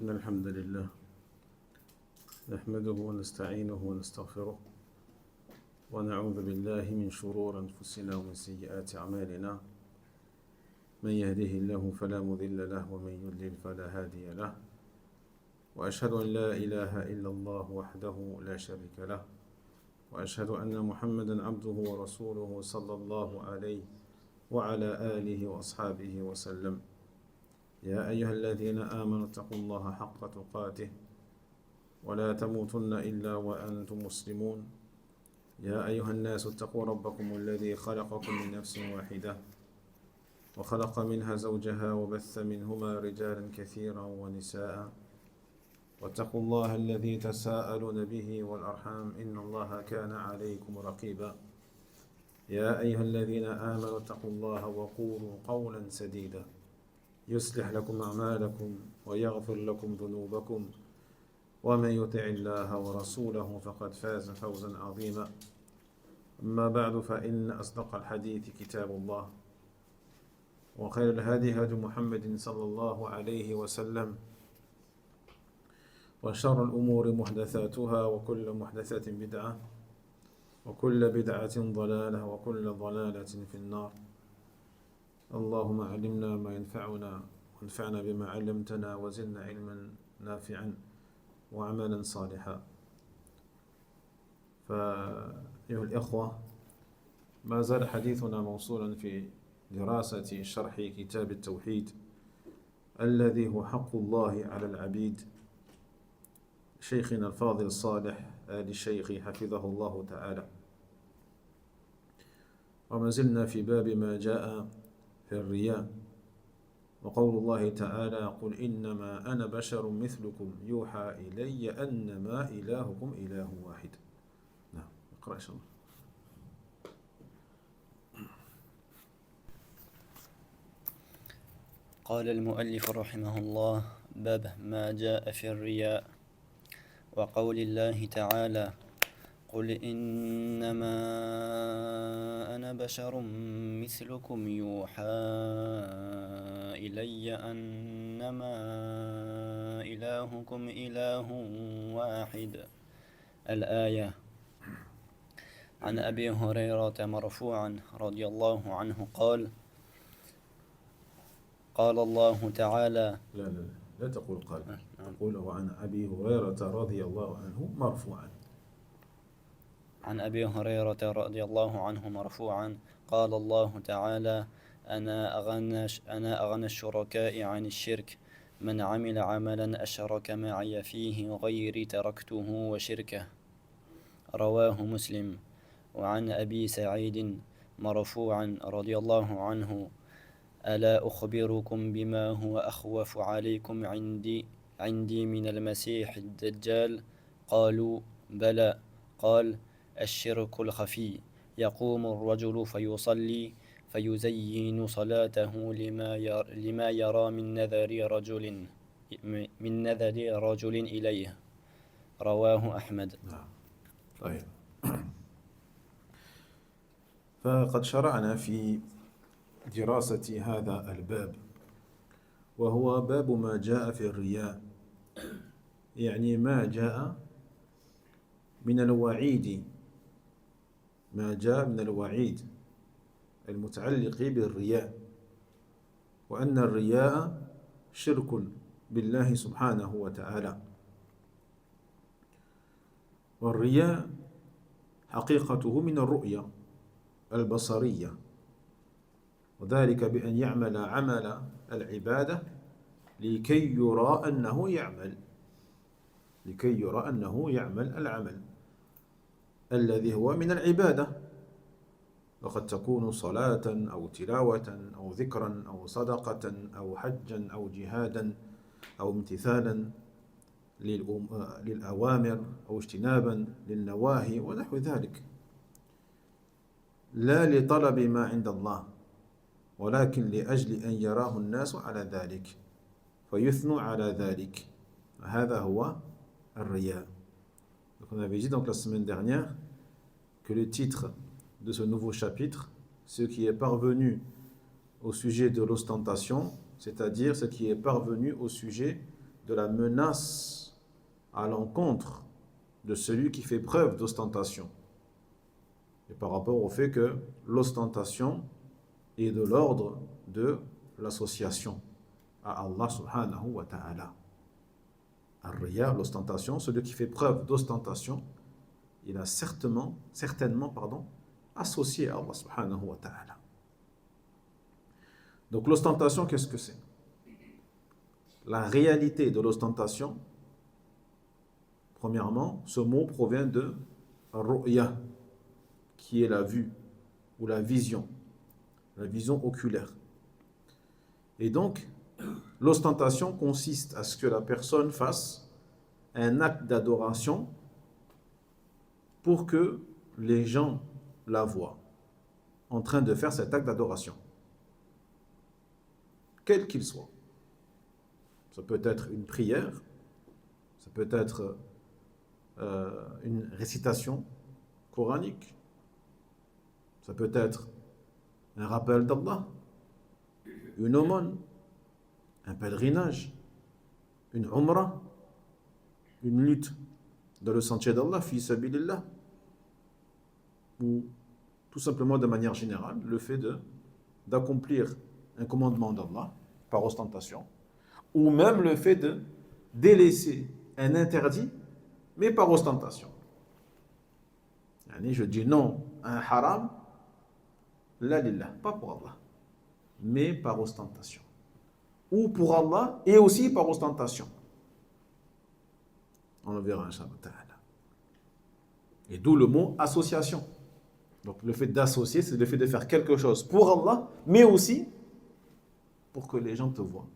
إن الحمد لله نحمده ونستعينه ونستغفره ونعوذ بالله من شرور أنفسنا ومن سيئات أعمالنا من يهده الله فلا مضل له ومن يضلل فلا هادي له وأشهد أن لا إله إلا الله وحده لا شريك له وأشهد أن محمدا عبده ورسوله صلى الله عليه وعلى آله وأصحابه وسلم. يا أيها الذين آمنوا اتقوا الله حق تقاته ولا تموتن إلا وأنتم مسلمون. يا أيها الناس اتقوا ربكم الذي خلقكم من نفس واحدة وخلق منها زوجها وبث منهما رجالا كثيرا ونساء واتقوا الله الذي تساءلون به والأرحام إن الله كان عليكم رقيبا. يا أيها الذين آمنوا اتقوا الله وقولوا قولا سديدا يصلح لكم أعمالكم ويغفر لكم ذنوبكم ومن يطع الله ورسوله فقد فاز فوزا عظيما. أما بعد فإن أصدق الحديث كتاب الله وخير الهدي هدي محمد صلى الله عليه وسلم وشر الأمور محدثاتها وكل محدثة بدعة وكل بدعة ضلالة وكل ضلالة في النار. اللهم علمنا ما ينفعنا وانفعنا بما علمتنا وزدنا علما نافعا وعملا صالحا. فأيها الإخوة، ما زال حديثنا موصولا في دراسة شرح كتاب التوحيد الذي هو حق الله على العبيد، شيخنا الفاضل الصالح آل الشيخ حفظه الله تعالى. وما زلنا في باب ما جاء في الرياء، وقول الله تعالى: قل إنما أنا بشر مثلكم يوحى إلي أنما إلهكم إله واحد. نعم، اقرأ إن شاء الله. قال المؤلف رحمه الله: باب ما جاء في الرياء. وقول الله تعالى: قل إنما أنا بشر مثلكم يوحى إلي أنما إلهكم إله واحد. الآية. عن أبي هريرة مرفوعا رضي الله عنه قال: قال الله تعالى. لا تقول قال، تقول وعن أبي هريرة رضي الله عنه مرفوعا. عن أبي هريرة رضي الله عنه مرفوعا قال الله تعالى: أنا أغنى الشركاء عن الشرك، من عمل عملا أشرك معي فيه غيري تركته وشركه. رواه مسلم. وعن أبي سعيد مرفوعا رضي الله عنه: ألا أخبركم بما هو أخوف عليكم عندي من المسيح الدجال؟ قالوا: بلى. قال: الشرك الخفي، يقوم الرجل فيصلي فيزين صلاته لما يرى من نذر رجل إليه. رواه أحمد. طيب، فقد شرعنا في دراسة هذا الباب، وهو باب ما جاء في الرياء، يعني ما جاء من الوعيد، ما جاء من الوعيد المتعلق بالرياء، وأن الرياء شرك بالله سبحانه وتعالى. والرياء حقيقته من الرؤية البصرية، وذلك بأن يعمل عمل العبادة لكي يرى أنه يعمل العمل الذي هو من العبادة، وقد تكون صلاة أو تلاوة أو ذكرا أو صدقة أو حجا أو جهادا أو امتثالا للأوامر أو اجتنابا للنواهي ونحو ذلك، لا لطلب ما عند الله، ولكن لأجل أن يراه الناس على ذلك فيثنوا على ذلك. هذا هو الرياء. Donc on avait dit donc la semaine dernière que le titre de ce nouveau chapitre, ce qui est parvenu au sujet de l'ostentation, c'est-à-dire ce qui est parvenu au sujet de la menace à l'encontre de celui qui fait preuve d'ostentation. Et par rapport au fait que l'ostentation est de l'ordre de l'association à Allah subhanahu wa ta'ala. Ar-riya, l'ostentation, celui qui fait preuve d'ostentation, il a certainement, associé à Allah subhanahu wa ta'ala. Donc l'ostentation, qu'est-ce que c'est? La réalité de l'ostentation, premièrement, ce mot provient de ru'ya, qui est la vue ou la vision oculaire. Et donc, l'ostentation consiste à ce que la personne fasse un acte d'adoration pour que les gens la voient en train de faire cet acte d'adoration, quel qu'il soit. Ça peut être une prière, ça peut être une récitation coranique, ça peut être un rappel d'Allah, une aumône, un pèlerinage, une umrah, une lutte dans le sentier d'Allah, fi sabilillah, ou tout simplement de manière générale, le fait d'accomplir un commandement d'Allah par ostentation, ou même le fait de délaisser un interdit, mais par ostentation. Je dis non à un haram, la lillah, pas pour Allah, mais par ostentation. Ou pour Allah et aussi par ostentation. On le verra, Inch'Allah. Et d'où le mot association. Donc le fait d'associer, c'est le fait de faire quelque chose pour Allah, mais aussi pour que les gens te voient.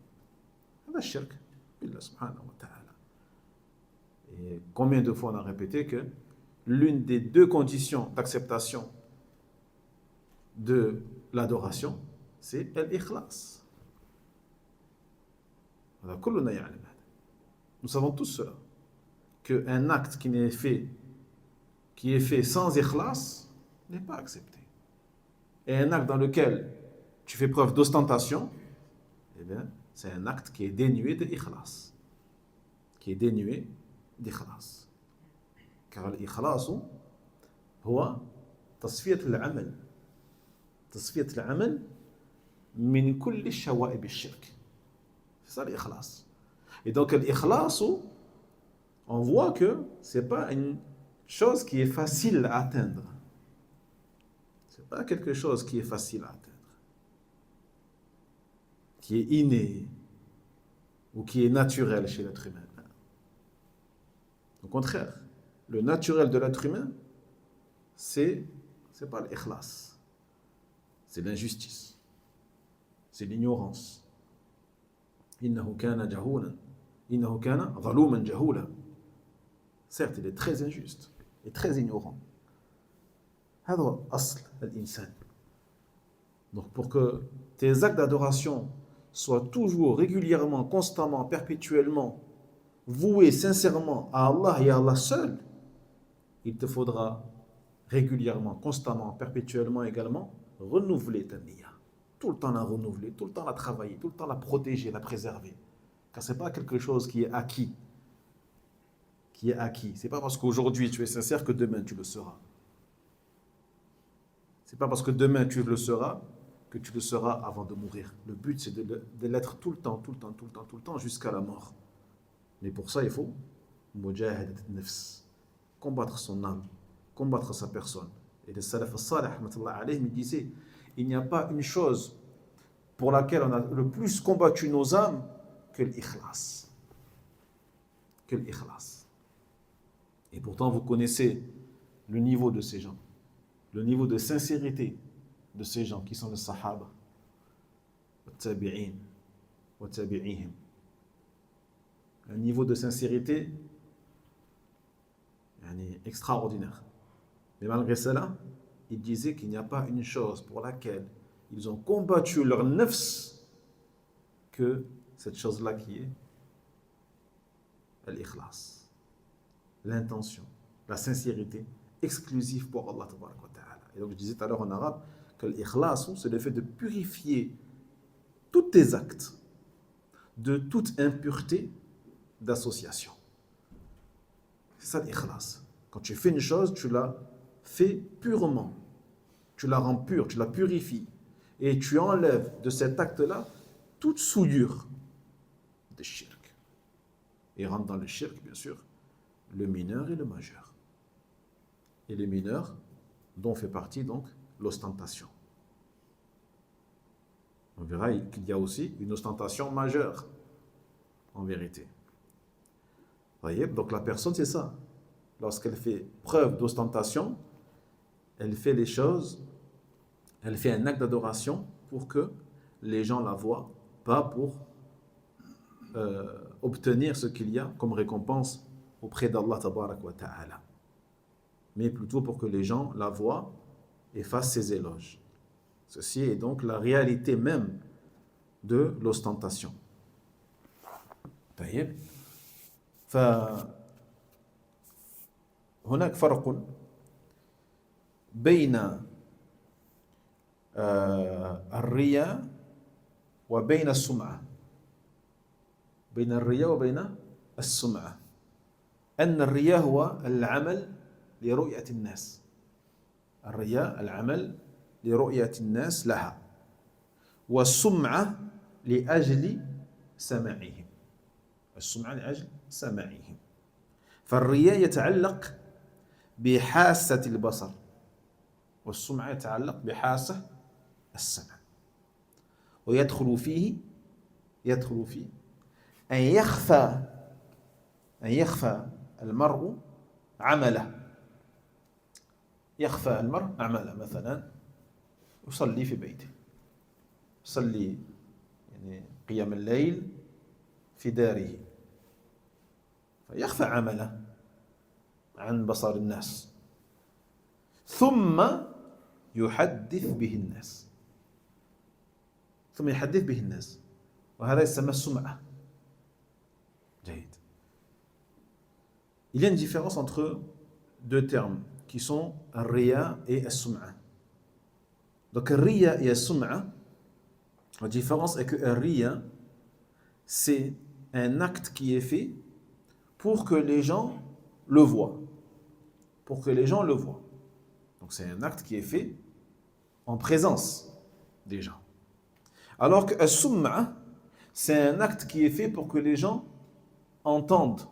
C'est le shirk, billah subhanahu wa ta'ala. Et combien de fois on a répété que l'une des deux conditions d'acceptation de l'adoration, c'est l'ikhlas. Nous savons tous cela, qu'un acte qui est fait sans ikhlas n'est pas accepté. Et un acte dans lequel tu fais preuve d'ostentation, eh bien, c'est un acte qui est dénué d'ikhlas. Car l'ikhlas, هو تصفية العمل من كل الشوائب الشرك. C'est ça l'ikhlas. Et donc l'ikhlas, on voit que c'est pas une chose qui est facile à atteindre. C'est pas quelque chose qui est facile à atteindre, qui est inné ou qui est naturel chez l'être humain. Au contraire, le naturel de l'être humain, c'est pas l'ikhlas, c'est l'injustice, c'est l'ignorance. إنه كان جهولا إنه كان ظلوما جهولا. Certes, il est très injuste et très ignorant. هذا هو أصل الإنسان. Donc pour que tes actes d'adoration soient toujours, régulièrement, constamment, perpétuellement voués sincèrement à Allah et à Allah seul, il te faudra régulièrement, constamment, perpétuellement également renouveler ta niya. Tout le temps la renouveler, tout le temps la travailler, tout le temps la protéger, la préserver. Car ce n'est pas quelque chose qui est acquis. Ce n'est pas parce qu'aujourd'hui tu es sincère que demain tu le seras. Ce n'est pas parce que demain tu le seras que tu le seras avant de mourir. Le but c'est de l'être tout le temps, jusqu'à la mort. Mais pour ça il faut mujahadat nafs, combattre son âme, combattre sa personne. Et le salaf al-salih, me disait, il n'y a pas une chose pour laquelle on a le plus combattu nos âmes que l'ikhlas. Et pourtant, vous connaissez le niveau de ces gens, le niveau de sincérité de ces gens qui sont les sahaba, les tabi'in, les tabi'ihim. Un niveau de sincérité extraordinaire. Mais malgré cela, ils disaient qu'il n'y a pas une chose pour laquelle ils ont combattu leur nafs que cette chose-là qui est l'ikhlas, l'intention, la sincérité exclusive pour Allah tabaraka wa ta'ala. Et donc je disais tout à l'heure en arabe que l'ikhlas, c'est le fait de purifier tous tes actes de toute impureté d'association. C'est ça l'ikhlas. Quand tu fais une chose, tu la fais purement. Tu la rends pure, tu la purifies. Et tu enlèves de cet acte-là toute souillure de shirk. Et rentre dans le shirk, bien sûr, le mineur et le majeur. Et les mineurs, dont fait partie donc l'ostentation. On verra qu'il y a aussi une ostentation majeure, en vérité. Vous voyez, donc la personne, c'est ça. Lorsqu'elle fait preuve d'ostentation, elle fait les choses, elle fait un acte d'adoration pour que les gens la voient, pas pour obtenir ce qu'il y a comme récompense auprès d'Allah tabarak wa ta'ala, mais plutôt pour que les gens la voient et fassent ses éloges. Ceci est donc la réalité même de l'ostentation. طيب فهناك فرق بين الرياء وبين السمعة بين الرياء وبين السمعة أن الرياء هو العمل لرؤية الناس الرياء العمل لرؤية الناس لها والسمعة لأجل سماعهم السمعة لأجل سماعهم فالرياء يتعلق بحاسة البصر والسمعة يتعلق بحاسة السمع ويدخل فيه أن يخفى المرء عمله يخفى المرء عمله مثلا يصلي في بيته يصلي يعني قيام الليل في داره فيخفى عمله عن بصر الناس ثم يحدث به الناس وهذا يسمى السمعة جيد. Il y a une différence entre deux termes qui sont الرياء et السمعة. Donc الرياء et السمعة, la différence est que الرياء c'est un acte qui est fait pour que les gens le voient. Pour que les gens le voient. Donc c'est un acte qui est fait en présence des gens. Alors que السمعة, c'est un acte qui est fait pour que les gens entendent,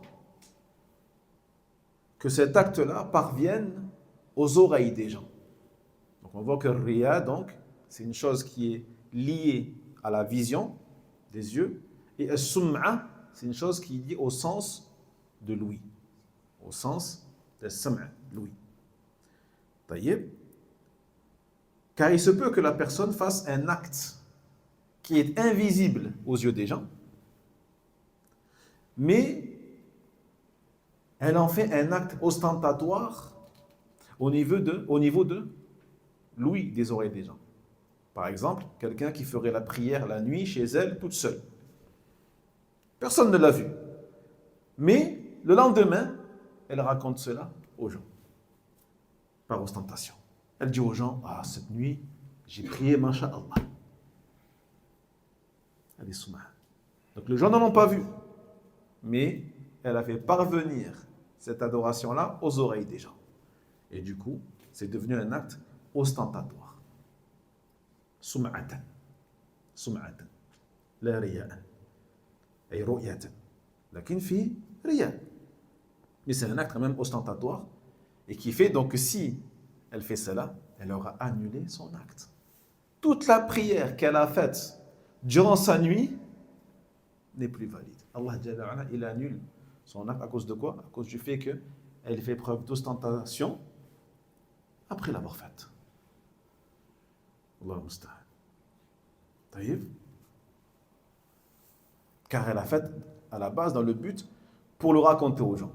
que cet acte-là parvienne aux oreilles des gens. Donc on voit que le riya, donc, c'est une chose qui est liée à la vision des yeux, et as-sum'a, c'est une chose qui est liée au sens de l'ouïe, au sens de sam'a, l'ouïe. Taïeb. Car il se peut que la personne fasse un acte qui est invisible aux yeux des gens, mais elle en fait un acte ostentatoire au niveau de l'ouïe des oreilles des gens. Par exemple, quelqu'un qui ferait la prière la nuit chez elle toute seule. Personne ne l'a vu. Mais le lendemain, elle raconte cela aux gens, par ostentation. Elle dit aux gens, ah, cette nuit, j'ai prié, masha'Allah. Elle est soumah. Donc les gens n'en ont pas vu. Mais elle a fait parvenir cette adoration-là aux oreilles des gens. Et du coup, c'est devenu un acte ostentatoire. Sum'atan. Sum'atan. La riya'an. Et ru'yatan. Lakin fi riya'. Mais c'est un acte quand même ostentatoire et qui fait donc que si elle fait cela, elle aura annulé son acte. Toute la prière qu'elle a faite durant sa nuit n'est plus valide. Allah Jalla wa Ala, il annule son acte à cause de quoi? À cause du fait qu'elle fait preuve d'ostentation après l'avoir faite. Allah musta'an. Taïb. Car elle a fait à la base dans le but pour le raconter aux gens.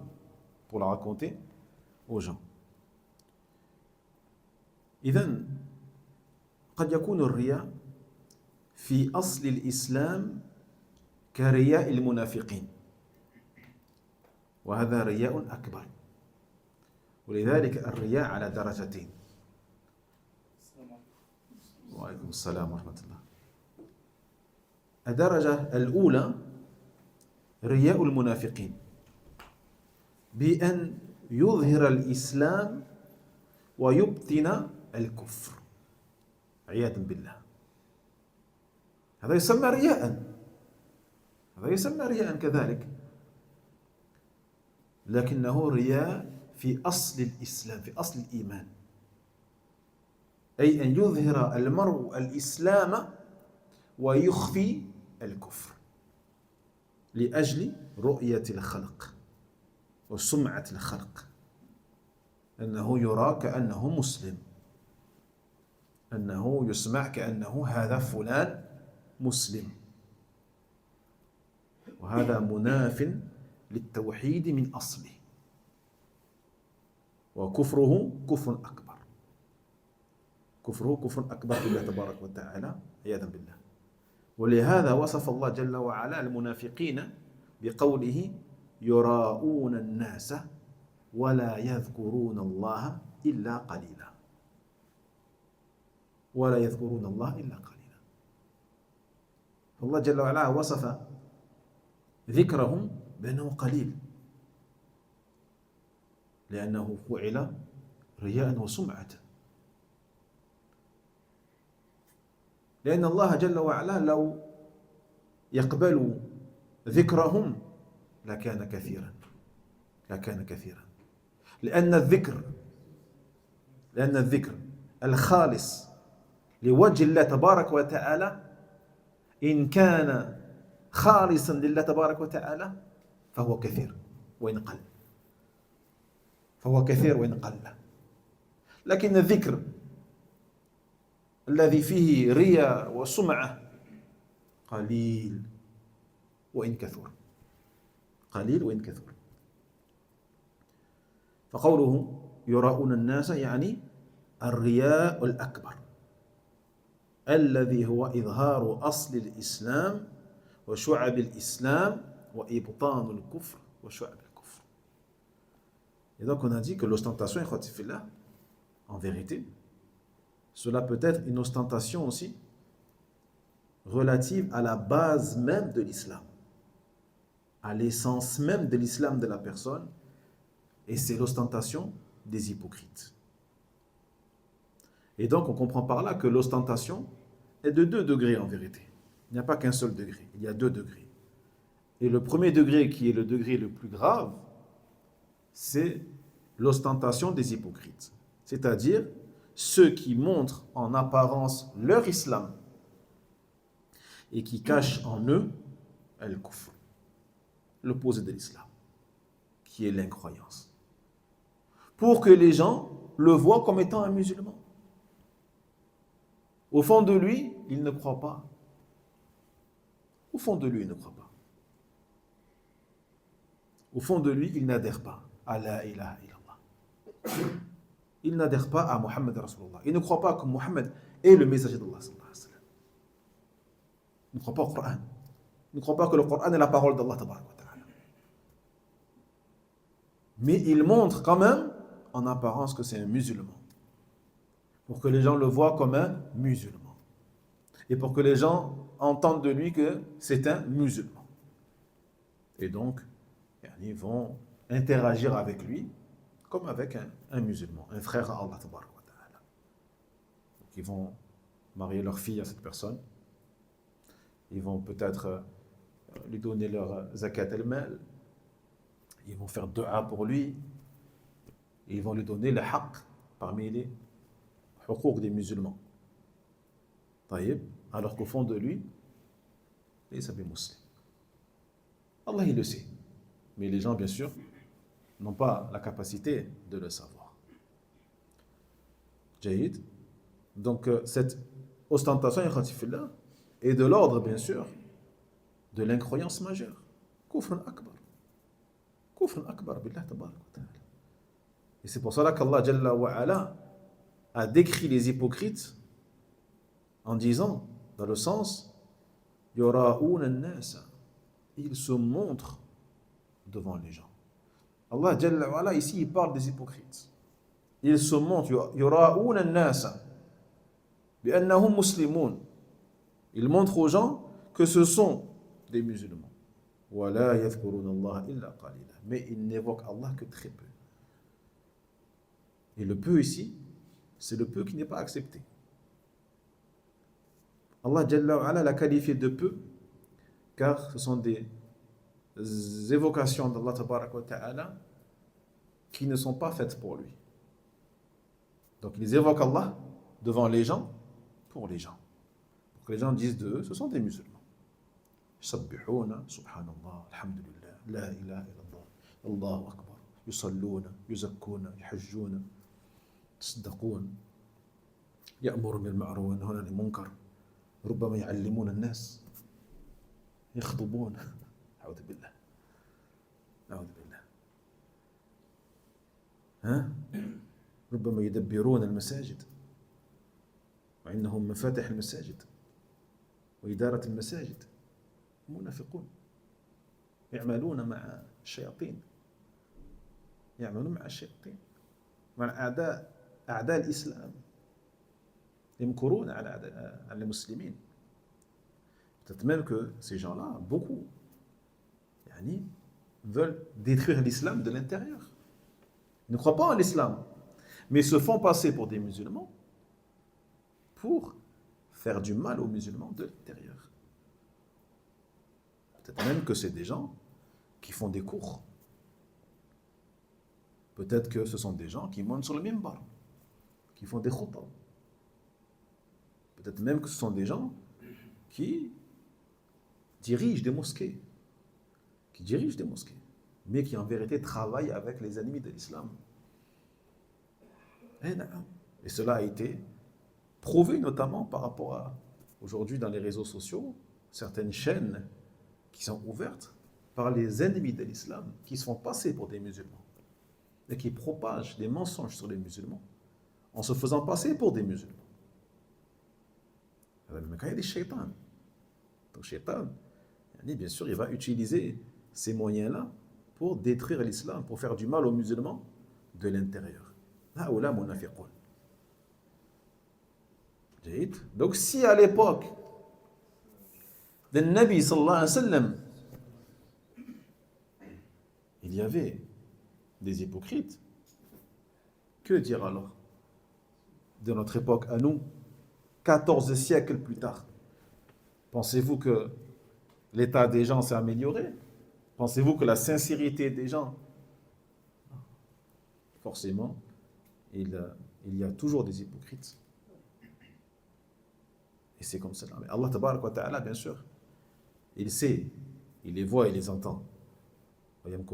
Pour la raconter aux gens. إذن قد يكون الرياء في أصل الإسلام كرياء المنافقين وهذا رياء أكبر ولذلك الرياء على درجتين. وعليكم السلام ورحمة الله. الدرجة الأولى رياء المنافقين بأن يظهر الإسلام ويبطن الكفر عياذا بالله. هذا يسمى رياء، هذا يسمى رياء كذلك، لكنه رياء في أصل الإسلام، في أصل الإيمان، أي أن يظهر المرء الإسلام ويخفي الكفر لأجل رؤية الخلق وسمعة الخلق، أنه يرى كأنه مسلم، أنه يسمع كأنه هذا فلان مسلم، وهذا مناف للتوحيد من أصله، وكفره كفر أكبر، كفره كفر أكبر بالله تبارك وتعالى عياذا بالله. ولهذا وصف الله جل وعلا المنافقين بقوله يراءون الناس ولا يذكرون الله إلا قليلا، ولا يذكرون الله إلا قليلا. فالله جل وعلا وصف ذكرهم بأنه قليل، لأنه فعل رياء وسمعة، لأن الله جل وعلا لو يقبل ذكرهم لكان كثيرا، لكان كثيرا، لأن الذكر الخالص لوجه الله تبارك وتعالى إن كان خالصا لله تبارك وتعالى فهو كثير وإن قل، فهو كثير وإن قل. لكن الذكر الذي فيه رياء وسمعة قليل وإن كثر، قليل وإن كثر. فقوله يراؤون الناس يعني الرياء الأكبر الذي هو إظهار أصل الإسلام وشعب الإسلام وإبطان الكفر وشعب الكفر. Et donc on a dit que l'ostentation, en vérité, cela peut être une ostentation aussi relative à la base même de l'islam, à l'essence même de l'islam de la personne, et c'est l'ostentation des hypocrites. Et donc on comprend par là que l'ostentation est de 2 degrés en vérité. Il n'y a pas qu'un seul degré, il y a 2 degrés. Et le premier degré, qui est le degré le plus grave, c'est l'ostentation des hypocrites, c'est-à-dire ceux qui montrent en apparence leur islam et qui cachent en eux al-kufr, l'opposé de l'islam, qui est l'incroyance, pour que les gens le voient comme étant un musulman. Au fond de lui, il ne croit pas. Au fond de lui, il ne croit pas. Au fond de lui, il n'adhère pas à la ilaha illallah. Il n'adhère pas à Muhammad Rasulullah. Il ne croit pas que Muhammad est le messager d'Allah. Il ne croit pas au Coran. Il ne croit pas que le Coran est la parole d'Allah. Mais il montre quand même en apparence que c'est un musulman, pour que les gens le voient comme un musulman, et pour que les gens entendent de lui que c'est un musulman. Et donc, ils vont interagir avec lui comme avec un musulman, un frère à Allah. Donc, ils vont marier leur fille à cette personne, ils vont peut-être lui donner leur zakat al-mal, ils vont faire dua pour lui, et ils vont lui donner le haqq parmi les huquq des musulmans. Alors qu'au fond de lui, il est musulman. Allah il le sait, mais les gens bien sûr n'ont pas la capacité de le savoir. Jaïd. Donc cette ostentation est de l'ordre bien sûr de l'incroyance majeure. Kufrun akbar. Kufrun akbar billah tabarak wa ta'ala. Et c'est pour cela qu'Allah Jalla wa Ala a décrit les hypocrites en disant, dans le sens, Yura'oun an-nasa, ils se montrent devant les gens. Allah Jalla wa Ala ici il parle des hypocrites. Ils se montrent, Yura'oun an-nasa, bi'annahum muslimun. Ils montrent aux gens que ce sont des musulmans. وَلَا يَذْكُرُونَ اللَّهَ إِلَّا قَلِيلًا. Mais ils n'évoquent Allah que très peu. Et le peu ici, c'est le peu qui n'est pas accepté. Allah Jalla wa Ala l'a qualifié de peu, car ce sont des évocations d'Allah Tabaraka wa Ta'ala qui ne sont pas faites pour lui. Donc ils évoquent Allah devant les gens, pour les gens. Pour que les gens disent d'eux, ce sont des musulmans. يسبحون سبحان الله الحمد لله لا إله إلا الله الله أكبر يصلون يزكون يحجون يتصدقون يأمرون بالمعروف وينهون عن المنكر ربما يعلمون الناس يخطبون أعوذ بالله أعوذ بالله ها ربما يدبرون المساجد وعندهم مفاتح المساجد وإدارة المساجد منافقون يعملون مع الشياطين يعملون مع الشياطين مع أعداء الإسلام يمكرون على المسلمين. Peut-être même que ces gens-là, beaucoup, veulent détruire l'islam de l'intérieur. Ils ne croient pas en l'islam, mais se font passer pour des musulmans pour faire du mal aux musulmans de l'intérieur. Peut-être même que c'est des gens qui font des cours. Peut-être que ce sont des gens qui montent sur le minbar, qui font des khutbah. Peut-être même que ce sont des gens qui dirigent des mosquées, mais qui en vérité travaillent avec les ennemis de l'islam. Et cela a été prouvé notamment par rapport à, aujourd'hui dans les réseaux sociaux, certaines chaînes qui sont ouvertes par les ennemis de l'islam, qui se font passer pour des musulmans, et qui propagent des mensonges sur les musulmans, en se faisant passer pour des musulmans. Mais quand il y a des shaitans, donc shaitan, bien sûr, il va utiliser ces moyens-là pour détruire l'islam, pour faire du mal aux musulmans de l'intérieur. Donc si à l'époque de Nabi sallallahu alayhi wa sallam, il y avait des hypocrites, que dire alors de notre époque à nous, 14 siècles plus tard? Pensez-vous que l'état des gens s'est amélioré? Pensez-vous que la sincérité des gens? Forcément, il y a toujours des hypocrites. Et c'est comme cela. Mais Allah Tabaraka wa Ta'ala, bien sûr, il sait, il les voit et les entend. Ils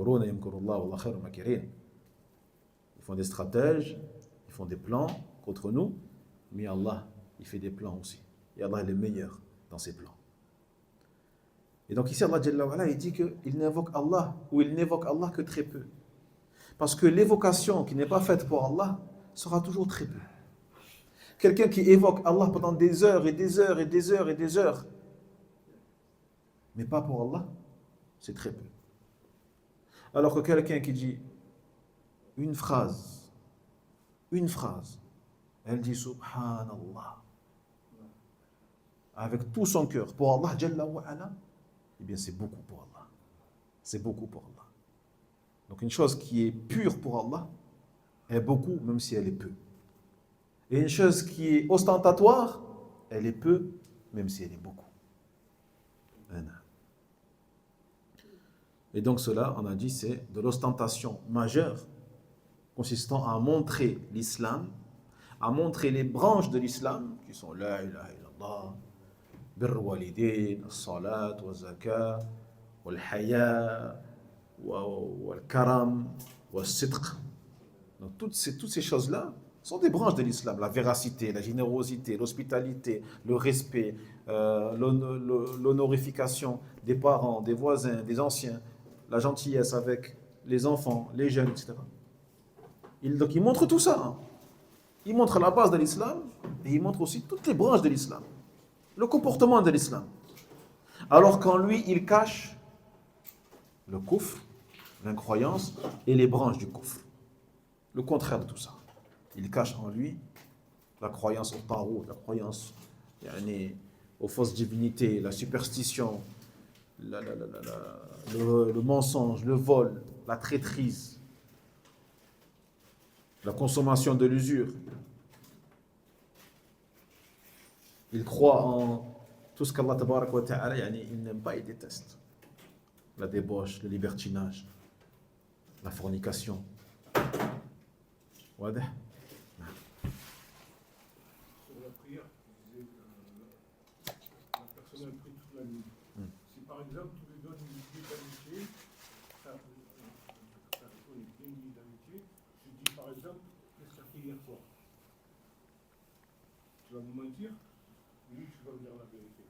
font des stratèges, ils font des plans contre nous, mais Allah, il fait des plans aussi. Et Allah est le meilleur dans ses plans. Et donc ici, Allah Jalla wa Ala, il dit qu'il n'invoque Allah, ou il n'évoque Allah que très peu. Parce que l'évocation qui n'est pas faite pour Allah sera toujours très peu. Quelqu'un qui évoque Allah pendant des heures et des heures et des heures et des heures, mais pas pour Allah, c'est très peu. Alors que quelqu'un qui dit une phrase, elle dit Subhanallah, avec tout son cœur, pour Allah Jalla wa Ala, eh bien c'est beaucoup pour Allah. C'est beaucoup pour Allah. Donc une chose qui est pure pour Allah est beaucoup, même si elle est peu. Et une chose qui est ostentatoire, elle est peu, même si elle est beaucoup. Et donc cela, on a dit, c'est de l'ostentation majeure, consistant à montrer l'islam, à montrer les branches de l'islam, qui sont la ilaha illallah, birr walidin, salat, wa zakat, wal haya, wal karam, wal sidq. Donc toutes ces choses-là sont des branches de l'islam. La véracité, la générosité, l'hospitalité, le respect, l'honorification des parents, des voisins, des anciens, la gentillesse avec les enfants, les jeunes, etc. Donc il montre tout ça. Il montre la base de l'islam et il montre aussi toutes les branches de l'islam. Le comportement de l'islam. Alors qu'en lui, il cache le kufr, l'incroyance et les branches du kufr. Le contraire de tout ça. Il cache en lui la croyance au tarot, la croyance aux fausses divinités, la superstition, le mensonge, le vol, la traîtrise, la consommation de l'usure. Il croit en tout ce qu'Allah tabarak wa ta'ala, il n'aime pas, il déteste. La débauche, le libertinage, la fornication. Wadah. Sur la prière, tu disais que la personne a pris toute la nuit. Si par exemple, tu lui donnes une nuit d'amitié, ta personne est bien une nuit d'amitié, tu dis par exemple, qu'est-ce que tu as fait hier soir? Tu vas me mentir, lui, tu vas me dire la vérité.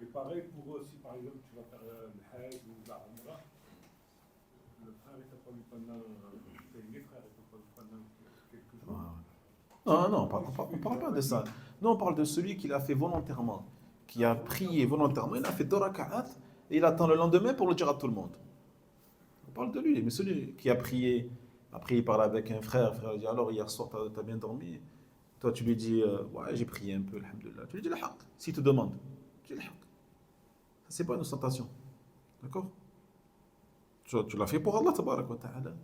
Et pareil pour eux, si par exemple, tu vas faire le hajj ou la umrah, le frère est apparu pendant, les frères est apparu pendant quelques jours. Non, on ne parle pas de ça. Non, on parle de celui qui l'a fait volontairement, qui a prié volontairement, il a fait 2 raka'at et il attend le lendemain pour le dire à tout le monde. On parle de lui, mais celui qui a prié, après il parle avec un frère, le frère lui dit alors hier soir t'as bien dormi? Toi tu lui dis ouais j'ai prié un peu, alhamdoulilah. Tu lui dis le haqq, s'il te demande, tu dis le haqq. C'est pas une ostentation, d'accord? Tu l'as fait pour Allah tabarak wa ta'ala.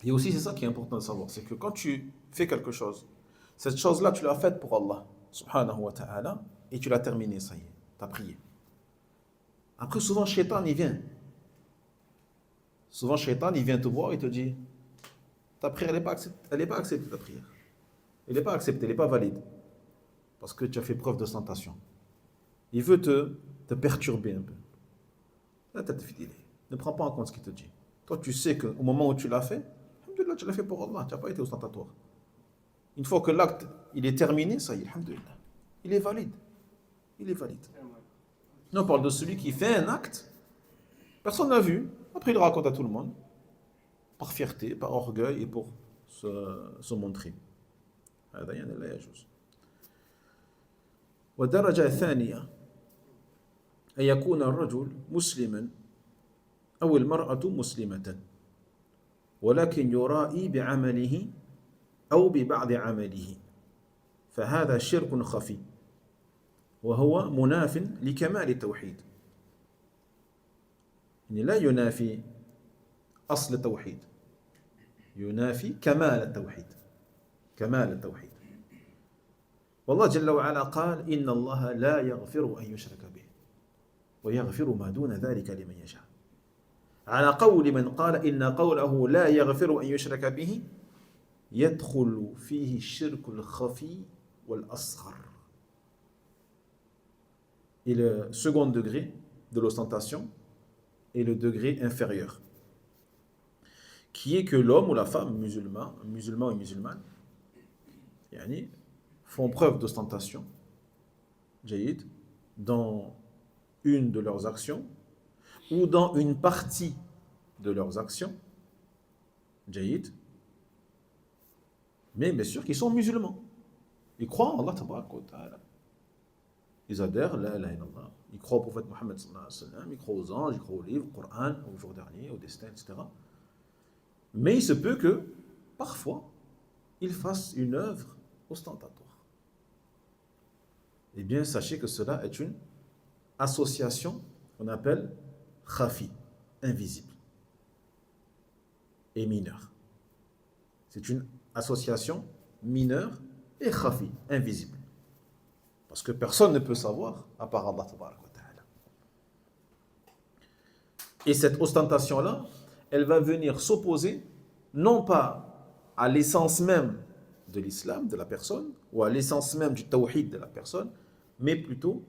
Et aussi, c'est ça qui est important de savoir, c'est que quand tu fais quelque chose, cette chose-là, tu l'as faite pour Allah, subhanahu wa ta'ala, et tu l'as terminée, ça y est, tu as prié. Après, souvent, Shaitan, il vient. Souvent, Shaitan, il vient te voir et te dit, ta prière, elle n'est pas acceptée, ta prière. Elle n'est pas acceptée, elle n'est pas valide. Parce que tu as fait preuve d'ostentation. Il veut te perturber un peu. Là, ne prends pas en compte ce qu'il te dit. Toi, tu sais qu'au moment où tu l'as fait, alhamdoulilah, tu l'as fait pour Allah, tu n'as pas été ostentatoire. Une fois que l'acte il est terminé, ça y est, alhamdoulilah, il est valide. Il est valide. Nous, on parle de celui qui fait un acte, personne n'a vu, après il le raconte à tout le monde, par fierté, par orgueil et pour se montrer. هذا يعني لا يجوز. والدرجة الثانية أن يكون الرجل مسلما أو المرأة مسلمة ولكن يرائي بعمله أو ببعض عمله فهذا شرك خفي وهو مناف لكمال التوحيد. يعني لا ينافي أصل التوحيد، ينافي كمال التوحيد. كمال التوحيد. والله جل وعلا قال إن الله لا يغفر أن يشرك به ويغفر ما دون ذلك لمن يشاء. على قول من قال إن قوله لا يغفر أن يشرك به يدخل فيه الشرك الخفي والأصغر. Et le second degré de l'ostentation est le degré inférieur, qui est que l'homme ou la femme musulman et musulmane, font preuve d'ostentation, jaïd, dans une de leurs actions ou dans une partie de leurs actions, jaïd, mais bien sûr qu'ils sont musulmans. Ils croient en Allah tabaraka wa ta'ala. Ils adhèrent, la ilaha illallah. Ils croient au prophète Mohammed sallallahu alayhi wa sallam, ils croient aux anges, ils croient au livre, au Coran, au jour dernier, au destin, etc. Mais il se peut que, parfois, ils fassent une œuvre ostentatoire. Eh bien, sachez que cela est une association qu'on appelle khafi, invisible et mineure. C'est une association mineure et khafi, invisible. Parce que personne ne peut savoir à part Allah tabaraka wa ta'ala. Et cette ostentation-là, elle va venir s'opposer non pas à l'essence même de l'islam de la personne ou à l'essence même du tawhid de la personne, mais plutôt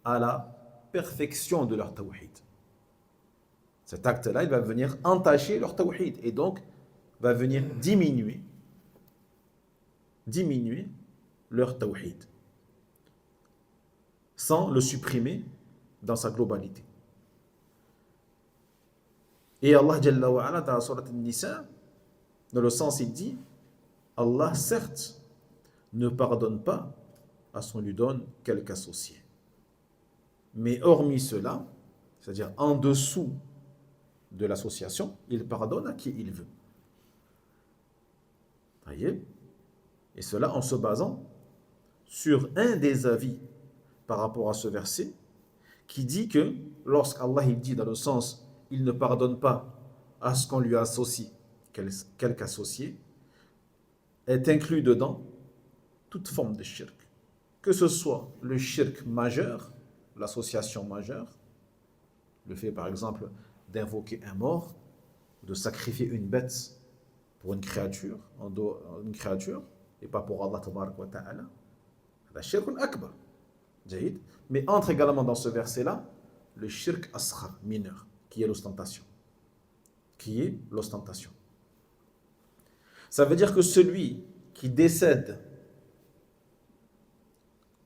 à la perfection de leur tawhid. Cet acte-là, il va venir entacher leur tawhid et donc va venir diminuer leur tawhid sans le supprimer dans sa globalité. Et Allah Jalla wa Ala dans la sourate An-Nisa, dans le sens il dit, Allah certes ne pardonne pas à ce qu'on lui donne quelque associé. Mais hormis cela, c'est-à-dire en dessous de l'association, il pardonne à qui il veut. Voyez? Et cela en se basant sur un des avis par rapport à ce verset qui dit que lorsqu'Allah il dit dans le sens il ne pardonne pas à ce qu'on lui associe quelque associé, est inclus dedans toute forme de shirk. Que ce soit le shirk majeur, l'association majeure, le fait par exemple d'invoquer un mort, de sacrifier une bête pour une créature, et pas pour Allah tabarak wa ta'ala, c'est shirk akbar. Mais entre également dans ce verset-là le shirk asghar, mineur, qui est l'ostentation. Ça veut dire que celui qui décède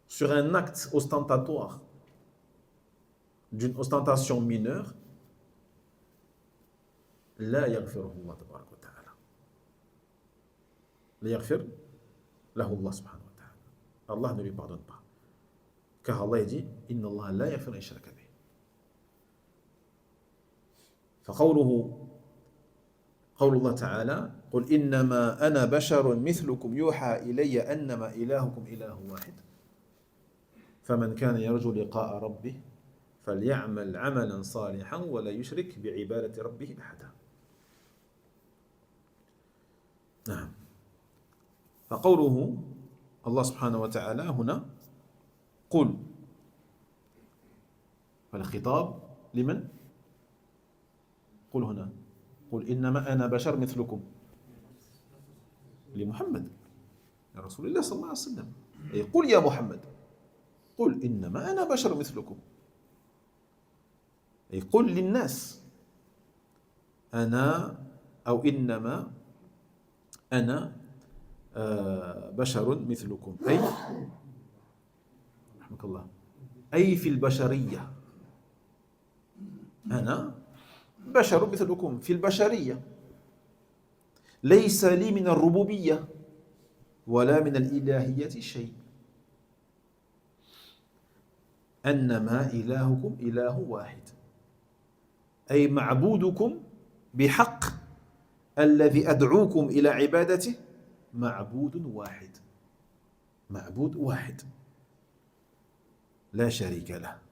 sur un acte ostentatoire d'une ostentation mineure, la yaghfiruhu Allah tabarak wa ta'ala. La yaghfir lahu Allah subhanahu wa ta'ala. Allah ne lui pardonne pas. Car Allah dit inna Allah la yaghfiru an yushraka bihi. فقوله قول الله تعالى قل إنما أنا بشر مثلكم يوحى إلي أنما إلهكم إله واحد فمن كان يرجو لقاء ربه فليعمل عملا صالحا ولا يشرك بعبادة ربه أحدا. نعم. فقوله الله سبحانه وتعالى هنا قل، فالخطاب لمن؟ قل هنا قل إنما أنا بشر مثلكم لمحمد يا رسول الله صلى الله عليه وسلم. أي قل يا محمد قل إنما أنا بشر مثلكم، أي قل للناس أنا أو إنما أنا بشر مثلكم، أي رحمك الله أي في البشرية أنا بشر مثلكم في البشرية، ليس لي من الربوبية ولا من الإلهية شيء، أنما إلهكم إله واحد، أي معبودكم بحق الذي أدعوكم إلى عبادته معبود واحد، معبود واحد لا شريك له.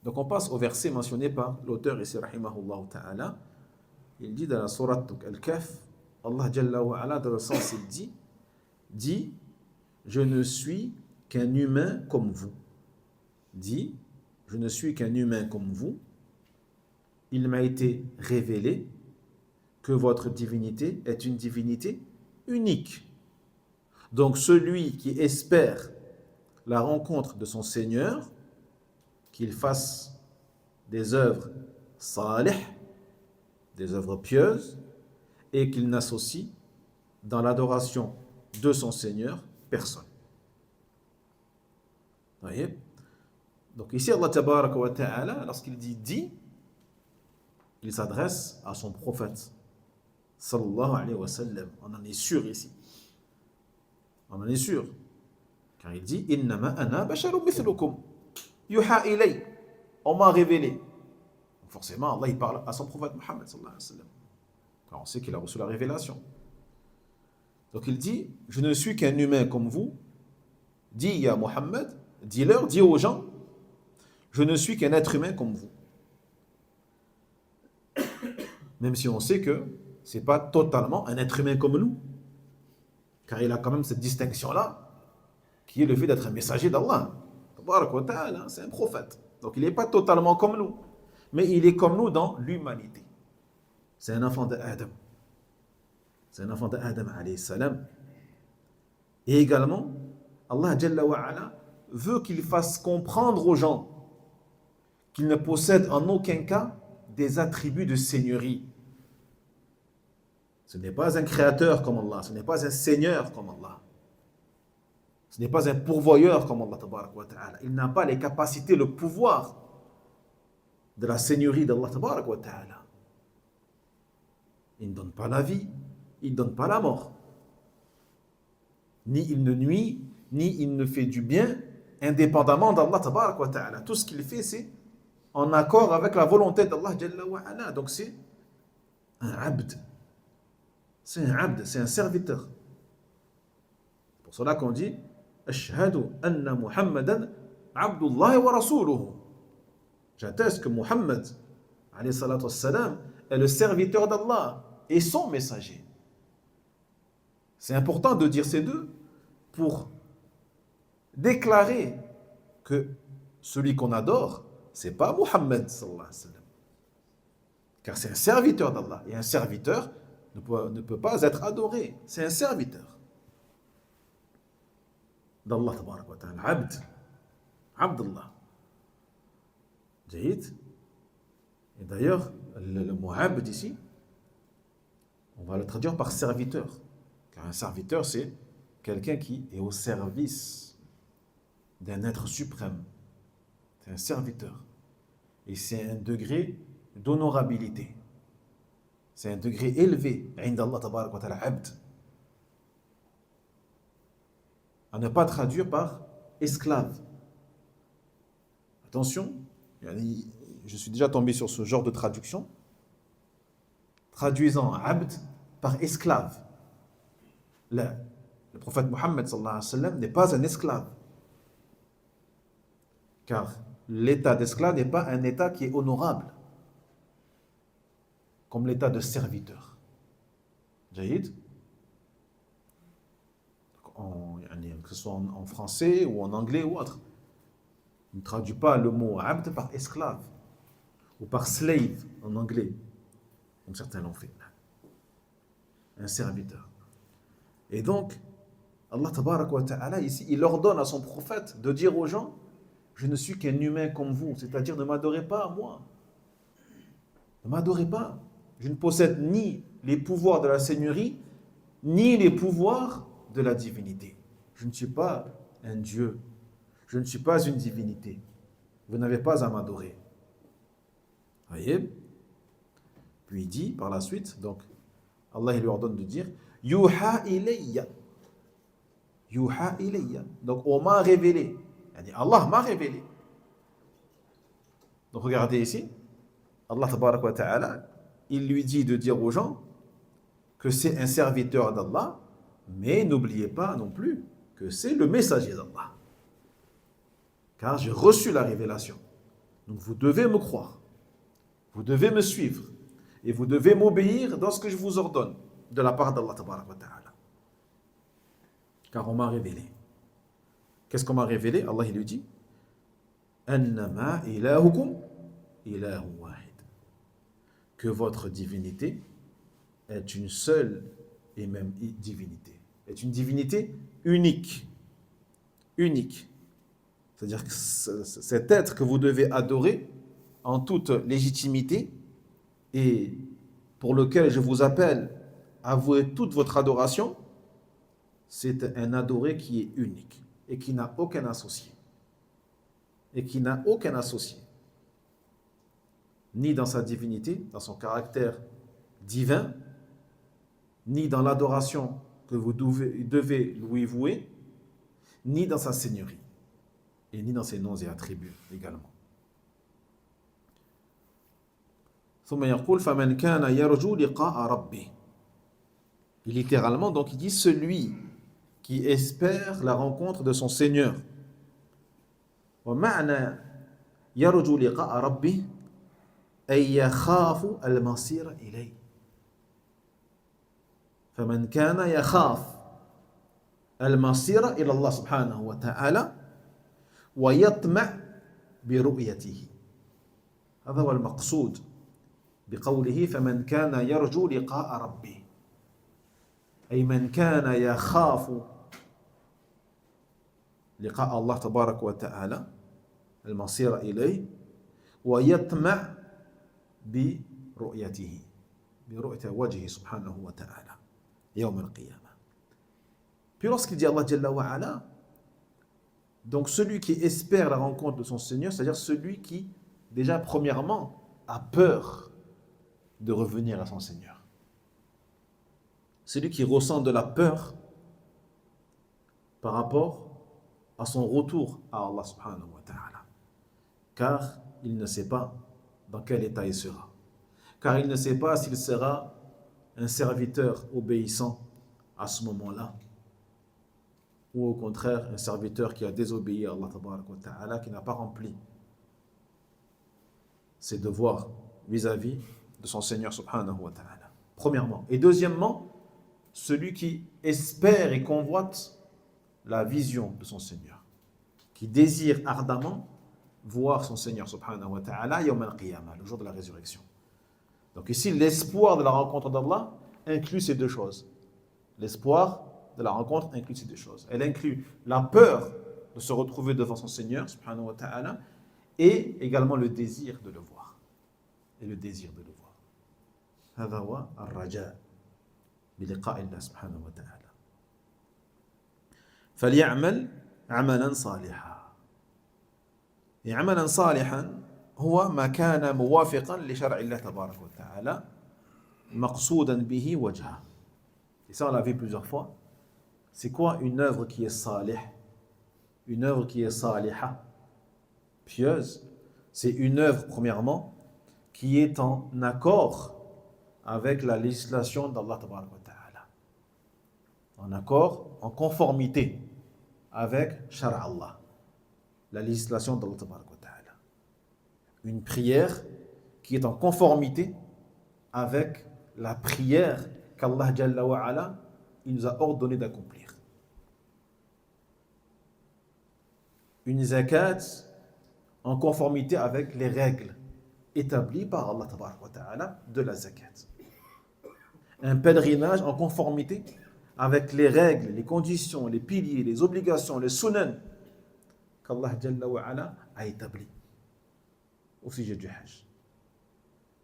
Donc on passe au verset mentionné par l'auteur ici, rahimahullah ta'ala. Il dit dans la sourate Al-Kahf, Allah Jalla wa ala, dans le sens il dit, je ne suis qu'un humain comme vous. Dit, je ne suis qu'un humain comme vous. Il m'a été révélé que votre divinité est une divinité unique. Donc celui qui espère la rencontre de son Seigneur, qu'il fasse des œuvres salih, des œuvres pieuses, et qu'il n'associe dans l'adoration de son Seigneur personne. Vous voyez? Donc ici, Allah tabaraka wa ta'ala, lorsqu'il dit, il s'adresse à son prophète, sallallahu alayhi wa sallam. On en est sûr ici. On en est sûr. Car il dit, innama ana basharun mithlukum. Yuha ilay, on m'a révélé. Donc forcément, Allah il parle à son prophète Muhammad sallallahu alayhi wa sallam. Car on sait qu'il a reçu la révélation. Donc il dit, je ne suis qu'un humain comme vous. Dis à Muhammad, dis-leur, dis aux gens, je ne suis qu'un être humain comme vous. Même si on sait que ce n'est pas totalement un être humain comme nous. Car il a quand même cette distinction-là, qui est le fait d'être un messager d'Allah. C'est un prophète. Donc il n'est pas totalement comme nous. Mais il est comme nous dans l'humanité. C'est un enfant d'Adam. C'est un enfant d'Adam alayhi salam. Et également, Allah Jalla wa ala veut qu'il fasse comprendre aux gens qu'il ne possède en aucun cas des attributs de seigneurie. Ce n'est pas un créateur comme Allah, ce n'est pas un seigneur comme Allah. Ce n'est pas un pourvoyeur comme Allah tabarak wa ta'ala. Il n'a pas les capacités, le pouvoir de la seigneurie d'Allah tabarak wa ta'ala. Il ne donne pas la vie, il ne donne pas la mort. Ni il ne nuit, ni il ne fait du bien, indépendamment d'Allah tabarak wa ta'ala. Tout ce qu'il fait, c'est en accord avec la volonté d'Allah jalla wa ala. Donc c'est un abd. C'est un abd, c'est un serviteur. C'est pour cela qu'on dit Ashhadu anna Muhammadan Abdullah wa Rasuluhu. J'atteste que Muhammad, alayhi salatu wassalam, est le serviteur d'Allah et son messager. C'est important de dire ces deux pour déclarer que celui qu'on adore, c'est pas Muhammad sallallahu alayhi wa sallam. Car c'est un serviteur d'Allah. Et un serviteur ne peut pas être adoré. C'est un serviteur d'Allah tabarak wa ta'ala. Abd. Abdullah. Jahid. Et d'ailleurs, le mot abd ici, on va le traduire par serviteur. Car un serviteur, c'est quelqu'un qui est au service d'un être suprême. C'est un serviteur. Et c'est un degré d'honorabilité. C'est un degré élevé. Inda Allah tabarak wa ta'ala, abd. À ne pas traduire par esclave. Attention, je suis déjà tombé sur ce genre de traduction. Traduisant abd par esclave. Là, le prophète Mohammed sallallahu alayhi wa sallam n'est pas un esclave. Car l'état d'esclave n'est pas un état qui est honorable, comme l'état de serviteur. Jahid. Que ce soit en français ou en anglais ou autre. On ne traduit pas le mot abd par esclave ou par slave en anglais, comme certains l'ont fait. Un serviteur. Et donc, Allah tabarak wa ta'ala, ici, il ordonne à son prophète de dire aux gens: je ne suis qu'un humain comme vous, c'est-à-dire ne m'adorez pas à moi. Ne m'adorez pas. Je ne possède ni les pouvoirs de la seigneurie, ni les pouvoirs de la divinité. Je ne suis pas un Dieu. Je ne suis pas une divinité. Vous n'avez pas à m'adorer. Voyez? Puis il dit par la suite, donc Allah il lui ordonne de dire: Yuha ilayya. Yuha ilayya. Donc on m'a révélé. Allah m'a révélé. Donc regardez ici, Allah tabarak wa ta'ala, il lui dit de dire aux gens que c'est un serviteur d'Allah, mais n'oubliez pas non plus que c'est le messager d'Allah. Car j'ai reçu la révélation. Donc vous devez me croire. Vous devez me suivre. Et vous devez m'obéir dans ce que je vous ordonne de la part d'Allah tabarak wa ta'ala. Car on m'a révélé. Qu'est-ce qu'on m'a révélé? Allah il lui dit: Annama ilahukum ilahu wahid. Que votre divinité est une seule et même divinité. Est une divinité unique. Unique. C'est-à-dire que cet être que vous devez adorer en toute légitimité et pour lequel je vous appelle à vouer toute votre adoration, c'est un adoré qui est unique et qui n'a aucun associé. Et qui n'a aucun associé. Ni dans sa divinité, dans son caractère divin, ni dans l'adoration que vous devez lui vouer, ni dans sa seigneurie, et ni dans ses noms et attributs également. ثم يقول فمن كان يرجو لقاء ربه. Littéralement, donc il dit celui qui espère la rencontre de son Seigneur. ومعنى يرجو لقاء ربه أي يخاف المصير إليه. فمن كان يخاف المصير إلى الله سبحانه وتعالى ويطمع برؤيته. هذا هو المقصود بقوله فمن كان يرجو لقاء ربه. أي من كان يخاف لقاء الله تبارك وتعالى المصير إليه ويطمع برؤيته برؤية وجهه سبحانه وتعالى يوم القيامة. Puis lorsqu'il dit Allah Jalla wa Ala, donc celui qui espère la rencontre de son Seigneur, c'est-à-dire celui qui déjà premièrement a peur de revenir à son Seigneur. Celui qui ressent de la peur par rapport à son retour à Allah subhanahu wa ta'ala. Car il ne sait pas dans quel état il sera. Car il ne sait pas s'il sera un serviteur obéissant à ce moment-là, ou au contraire un serviteur qui a désobéi à Allah tabarak wa ta'ala, qui n'a pas rempli ses devoirs vis-à-vis de son Seigneur subhanahu wa ta'ala. Premièrement. Et deuxièmement, celui qui espère et convoite la vision de son Seigneur, qui désire ardemment voir son Seigneur subhanahu wa ta'ala yawm al-qiyamah, le jour de la résurrection. Donc ici, l'espoir de la rencontre d'Allah inclut ces deux choses. L'espoir de la rencontre inclut ces deux choses. Elle inclut la peur de se retrouver devant son Seigneur subhanahu wa ta'ala et également le désir de le voir. Et le désir de le voir. هذا هو الرجاء بلقاء الله سبحانه وتعالى. فليعمل عملا صالحا. عملا صالحا هو ما كان موافقا لشرع الله تبارك وتعالى مقصودا به وجهه. Et ça on l'a vu plusieurs fois. C'est quoi une œuvre qui est salih? Une œuvre qui est saliha, pieuse, c'est une œuvre premièrement qui est en accord avec la législation d'Allah Tabaraka wa Ta'ala. En accord, en conformité avec Shara Allah, la législation d'Allah Tabaraka wa Ta'ala. Une prière qui est en conformité avec la prière qu'Allah Jalla wa Ala, il nous a ordonné d'accomplir. Une zakat en conformité avec les règles établies par Allah Tabaraka wa Ta'ala de la zakat. Un pèlerinage en conformité avec les règles, les conditions, les piliers, les obligations, les sunan qu'Allah Jalla wa Ala a établis au sujet du Hajj.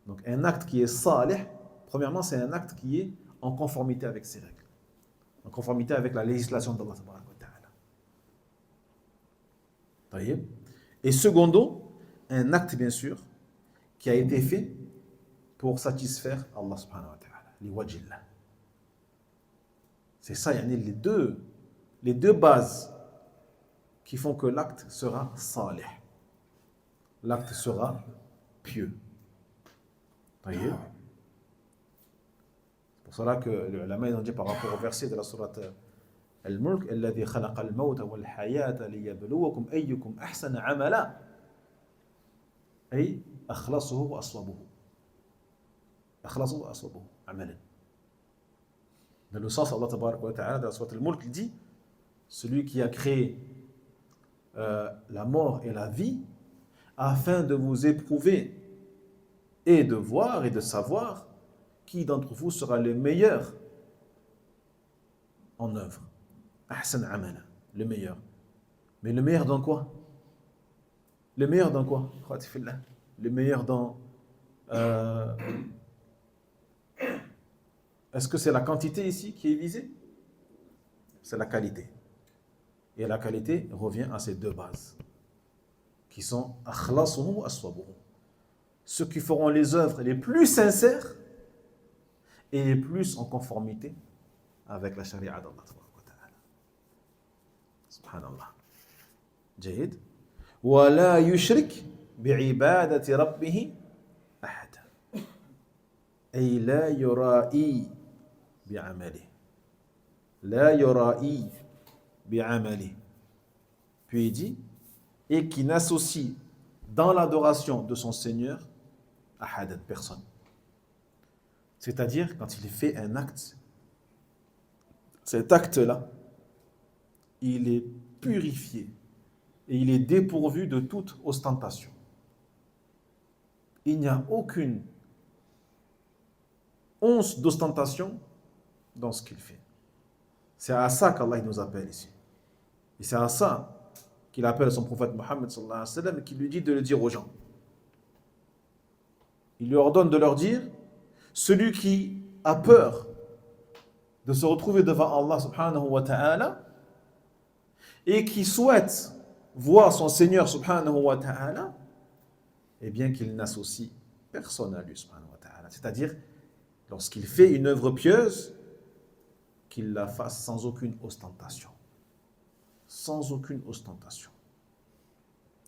Donc un acte qui est salih, premièrement c'est un acte qui est en conformité avec ces règles, en conformité avec la législation d'Allah Tabaraka wa Ta'ala. Et secondo, un acte bien sûr qui a été fait pour satisfaire Allah subhanahu wa ta'ala. C'est ça, il y a les deux bases qui font que l'acte sera salih. L'acte sera pieux. C'est pour cela que les ulama ont dit par rapport au verset de la sourate Al-Mulk, الذي خلق الموت والحياة ليبلوكم أيكم أحسن عملا أي أخلصه وأصوبه. أخلصه وأصوبه عملا. Dans le sens, Allah Tabaraka wa Ta'ala, dans la sourate Al-Mulk, il dit celui qui a créé la mort et la vie afin de vous éprouver et de voir et de savoir qui d'entre vous sera le meilleur en œuvre. Ahsan amala, le meilleur. Mais le meilleur dans quoi? Le meilleur dans quoi? Le meilleur dans... Est-ce que c'est la quantité ici qui est visée? C'est la qualité. Et la qualité revient à ces deux bases qui sont akhlasuhu wa aswabuhu. Ceux qui feront les œuvres les plus sincères et les plus en conformité avec la charia d'Allah. Subhanallah. Jahid. Wa la yushrik bi'ibadati rabbih ahada. Ay la yura'i bi'amali. La yura'i bi'amali. Puis il dit, et qui n'associe dans l'adoration de son Seigneur ahadan, personne. C'est-à-dire, quand il fait un acte, cet acte-là, il est purifié et il est dépourvu de toute ostentation. Il n'y a aucune once d'ostentation dans ce qu'il fait. C'est à ça qu'Allah nous appelle ici. Et c'est à ça qu'il appelle son prophète Mohammed sallallahu alayhi wa sallam et qu'il lui dit de le dire aux gens. Il lui ordonne de leur dire, celui qui a peur de se retrouver devant Allah subhanahu wa ta'ala et qui souhaite voir son Seigneur subhanahu wa ta'ala, eh bien qu'il n'associe personne à lui subhanahu wa ta'ala. C'est-à-dire, lorsqu'il fait une œuvre pieuse, qu'il la fasse sans aucune ostentation. Sans aucune ostentation.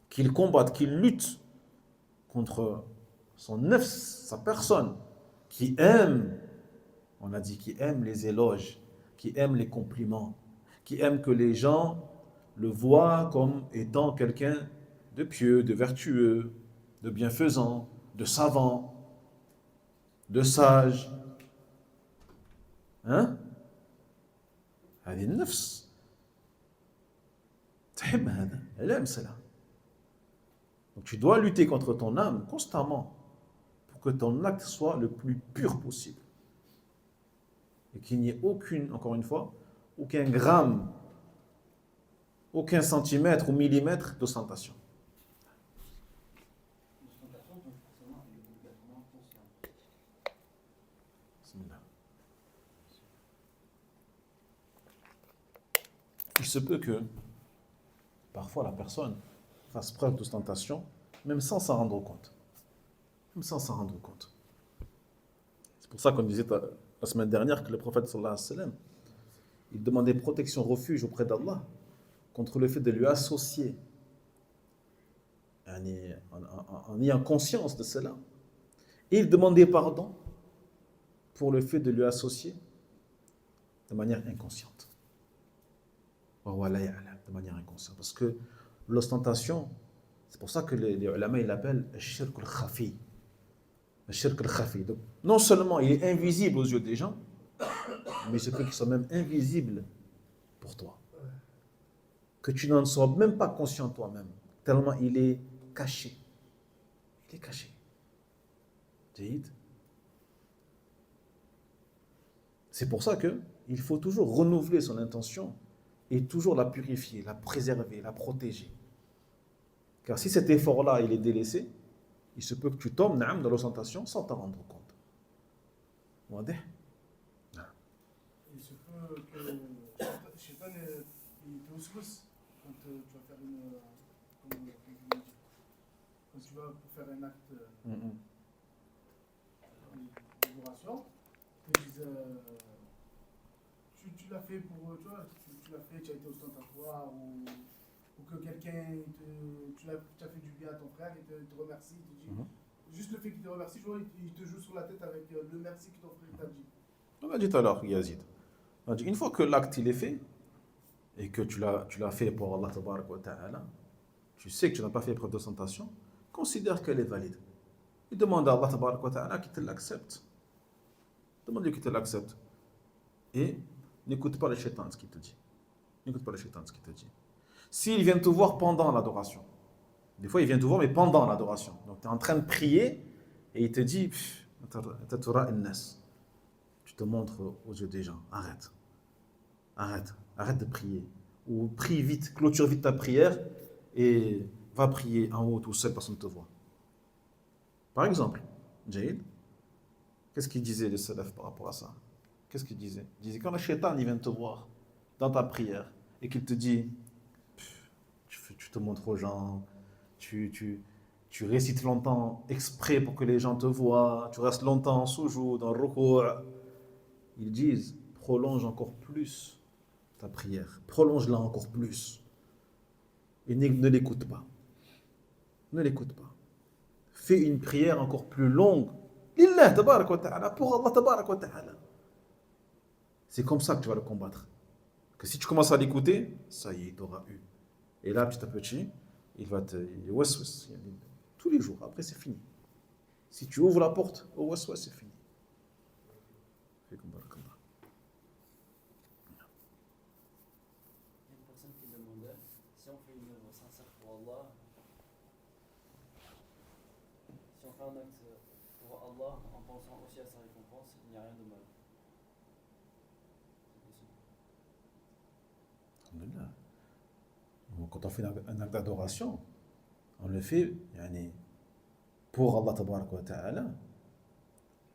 Qu'il combatte, qu'il lutte contre son nefs, sa personne, qui aime, on a dit, qui aime les éloges, qui aime les compliments, qui aime que les gens le voient comme étant quelqu'un de pieux, de vertueux, de bienfaisant, de savants, de sages. Hein? هذه النفس تحب هذا، elle aime cela. Donc tu dois lutter contre ton âme constamment pour que ton acte soit le plus pur possible. Et qu'il n'y ait aucune, encore une fois, aucun gramme, aucun centimètre ou millimètre d'ostentation. L'ostentation, donc forcément, elle est obligatoirement consciente. Bismillah. Il se peut que parfois la personne fasse preuve d'ostentation, même sans s'en rendre compte. Même sans s'en rendre compte. C'est pour ça qu'on disait la semaine dernière que le prophète sallallahu alayhi wa sallam, il demandait protection, refuge auprès d'Allah contre le fait de lui associer, en ayant conscience de cela. Et il demandait pardon pour le fait de lui associer de manière inconsciente. De manière inconsciente. Parce que l'ostentation, c'est pour ça que les ulama ils l'appellent shirk al-khafi. Le shirk al-khafi. Donc, non seulement il est invisible aux yeux des gens, mais il se peut qu'il soit même invisible pour toi. Que tu n'en sois même pas conscient toi-même, tellement il est caché. Il est caché. C'est pour ça qu'il faut toujours renouveler son intention et toujours la purifier, la préserver, la protéger. Car si cet effort-là, il est délaissé, il se peut que tu tombes dans l'ostentation sans t'en rendre compte. Il se peut que Shaitan il te housse quand tu vas faire quand tu vas faire un acte d'adoration, ils te disent tu l'as fait pour toi, tu l'as fait, tu as été ostentatoire ou que quelqu'un tu as fait du bien à ton frère, il te remercie, il te dit juste le fait qu'il te remercie, il te joue sur la tête avec le merci que ton frère t'a dit. On a dit tout à l'heure, Yazid. On a dit, une fois que l'acte il est fait et que tu l'as fait pour Allah tabarak wa ta'ala, tu sais que tu n'as pas fait preuve d'ostentation, considère qu'elle est valide. Et demande à Allah tabarak wa ta'ala qu'il te l'accepte. Demande-lui qu'il te l'accepte. Et n'écoute pas le shaitan ce qu'il te dit. N'écoute pas le shaitan ce qu'il te dit. S'il vient te voir pendant l'adoration, des fois il vient te voir mais pendant l'adoration. Donc tu es en train de prier et il te dit tu te montres aux yeux des gens, arrête de prier. Ou prie vite, clôture vite ta prière et va prier en haut tout seul, personne ne te voit. Par exemple, Jahid, qu'est-ce qu'il disait le salaf par rapport à ça? Qu'est-ce qu'il disait? Il disait quand le shaitan il vient te voir dans ta prière et qu'il te dit tu te montres aux gens, tu récites longtemps exprès pour que les gens te voient, tu restes longtemps en sujoud, dans le ruku'. Ils disent, prolonge encore plus ta prière, prolonge-la encore plus. Et ne l'écoute pas. Ne l'écoute pas. Fais une prière encore plus longue. Lillah tabarak wa ta'ala, pour Allah tabarak wa ta'ala. C'est comme ça que tu vas le combattre. Que si tu commences à l'écouter, ça y est, il t'aura eu. Et là, petit à petit, il va te waswas tous les jours. Après, c'est fini. Si tu ouvres la porte au waswas, c'est fini. Fais comme barakallah. Il y a une personne qui demandait si on fait une œuvre sincère pour Allah, si on fait un acte pour Allah en pensant aussi à sa récompense, il n'y a rien de mal. Alhamdulillah. Quand on fait un acte d'adoration, on le fait pour Allah tabarak wa ta'ala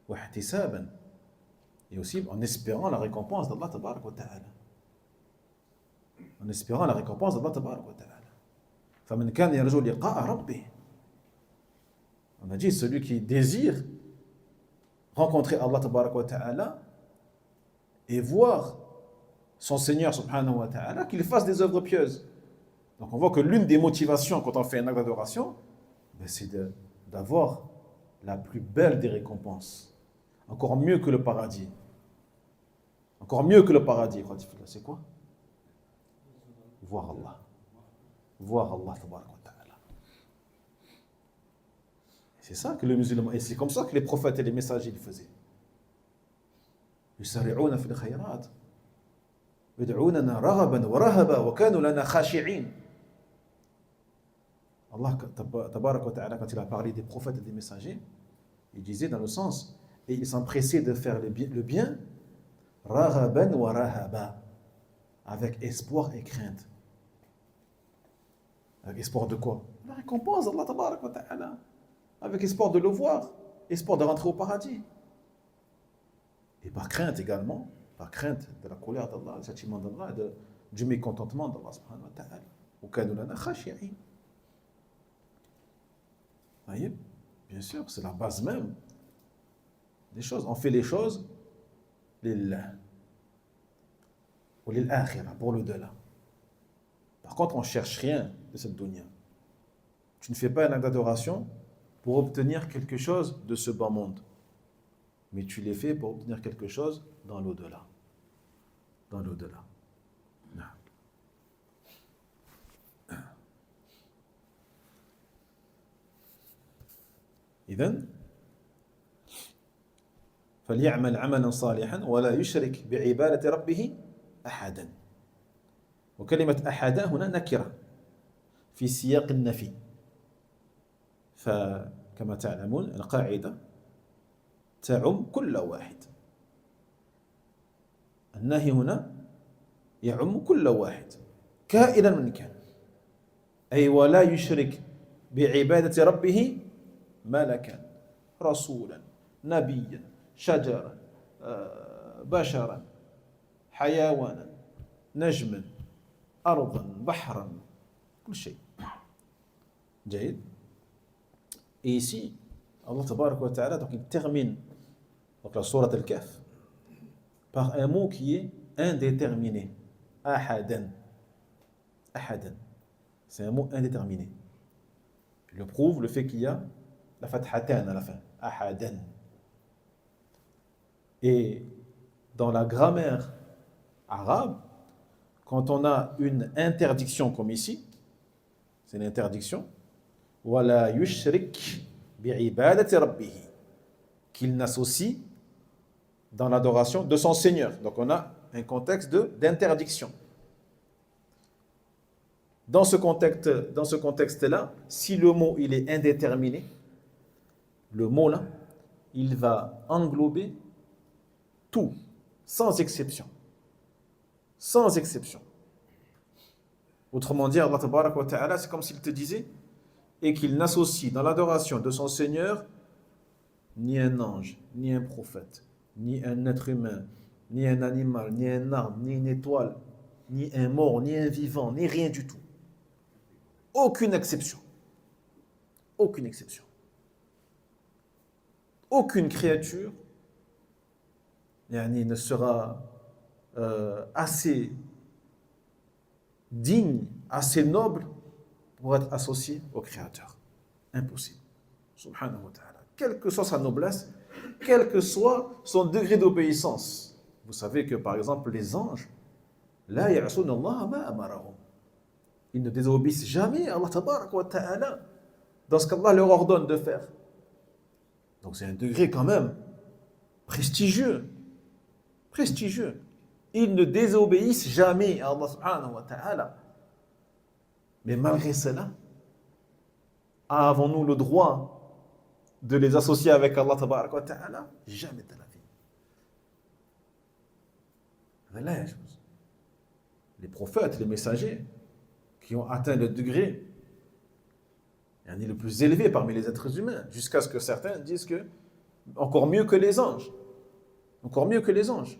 wa ihtisaban, et aussi en espérant la récompense d'Allah tabarak wa ta'ala. En espérant la récompense d'Allah tabarak wa ta'ala. فَمَنْ كَانَ يَرْجُو لِقَاءَ رَبِّهِ. On a dit celui qui désire rencontrer Allah tabarak wa ta'ala et voir son Seigneur subhanahu wa ta'ala, qu'il fasse des œuvres pieuses. Donc on voit que l'une des motivations quand on fait un acte d'adoration, c'est d'avoir la plus belle des récompenses. Encore mieux que le paradis. Encore mieux que le paradis. C'est quoi? Voir Allah. Voir Allah tabarak wa ta'ala. C'est ça que le musulman, et c'est comme ça que les prophètes et les messagers le faisaient. يسارعون في الخيرات يدعوننا رغبا ورهبا وكانوا لنا خاشعين. Allah tabarak wa ta'ala, quand il a parlé des prophètes et des messagers, il disait dans le sens, et ils s'empressaient de faire le bien, raghaban wa rahaba, avec espoir et crainte. Avec espoir de quoi? La récompense d'Allah tabarak wa ta'ala. Avec espoir de le voir, espoir de rentrer au paradis. Et par crainte également, par crainte de la colère d'Allah, du châtiment d'Allah, du mécontentement d'Allah subhanahu wa ta'ala. Wa kanu lana khashi'in. Voyez, bien sûr, c'est la base même des choses. On fait les choses lillah ou lil akhirah, pour le delà. Par contre, on ne cherche rien de cette dunya. Tu ne fais pas un acte d'adoration pour obtenir quelque chose de ce bas monde, mais tu les fais pour obtenir quelque chose dans l'au-delà. Dans l'au-delà. إذن فليعمل عملا صالحا ولا يشرك بعبادة ربه أحدا. وكلمة أحدا هنا نكرة في سياق النفي. فكما تعلمون القاعدة تعم كل واحد. النهي هنا يعم كل واحد كائنا من كان. أي ولا يشرك بعبادة ربه ملكا رسولا نبيا شجرا بشرا حيوانا نجما أرضا بحرا كل شيء. جيد. Et ici, Allah tabarak wa ta'ala, donc il termine donc la sourate Al-Kahf par un mot qui est indéterminé. Ahadan. Ahadan. C'est un mot indéterminé. Il le prouve le fait qu'il y a la fathatan à la fin. Ahadan. Et dans la grammaire arabe, quand on a une interdiction comme ici, c'est une interdiction, wala yushrik bi'ibadati rabbih, qu'il n'associe dans l'adoration de son Seigneur. Donc on a un contexte d'interdiction. Dans ce contexte-là, si le mot il est indéterminé, le mot là, il va englober tout, sans exception. Sans exception. Autrement dit, Allah tabarak wa ta'ala, c'est comme s'il te disait, et qu'il n'associe dans l'adoration de son Seigneur ni un ange, ni un prophète, ni un être humain, ni un animal, ni un arbre, ni une étoile, ni un mort, ni un vivant, ni rien du tout. Aucune exception. Aucune exception. Aucune créature ne sera assez digne, assez noble pour être associé au Créateur. Impossible. Subhanahu wa ta'ala. Quelle que soit sa noblesse, quel que soit son degré d'obéissance. Vous savez que par exemple les anges, la ya'suna Allah ma amarahum. Ils ne désobéissent jamais à Allah tabarak wa ta'ala dans ce qu'Allah leur ordonne de faire. Donc c'est un degré quand même prestigieux. Prestigieux. Ils ne désobéissent jamais à Allah subhanahu wa ta'ala. Mais malgré cela, avons-nous le droit de les associer avec Allah tabarak wa ta'ala? Jamais de la vie. Les prophètes, les messagers qui ont atteint le degré le plus élevé parmi les êtres humains, jusqu'à ce que certains disent que encore mieux que les anges. Encore mieux que les anges.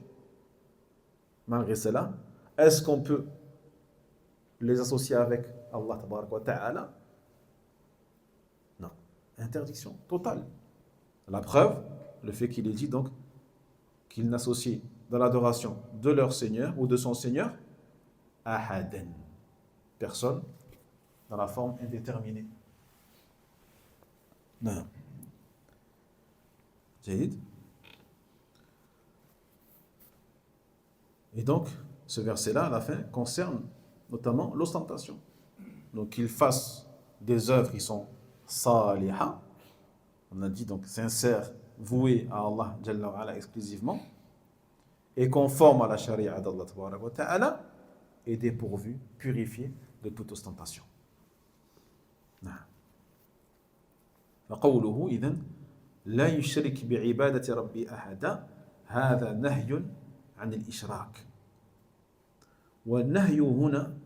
Malgré cela, est-ce qu'on peut les associer avec Allah tabarak wa ta'ala? Non. Interdiction totale. La preuve, le fait qu'il est dit donc qu'ils n'associent dans l'adoration de leur Seigneur ou de son Seigneur ahadan. Personne dans la forme indéterminée. Non. Jaïd. Et donc, ce verset-là, à la fin, concerne notamment l'ostentation. Donc, qu'ils fassent des œuvres qui sont saliha, on a dit donc sincère, voué à Allah Jalla wa Ala exclusivement, et conforme à la charia d'Allah Tabaraka wa Ta'ala, est dépourvu, purifié de toute ostentation. نعم. فقوله إذن لا يشرك بعبادة ربي أحدا هذا نهي عن الإشراك والنهي هنا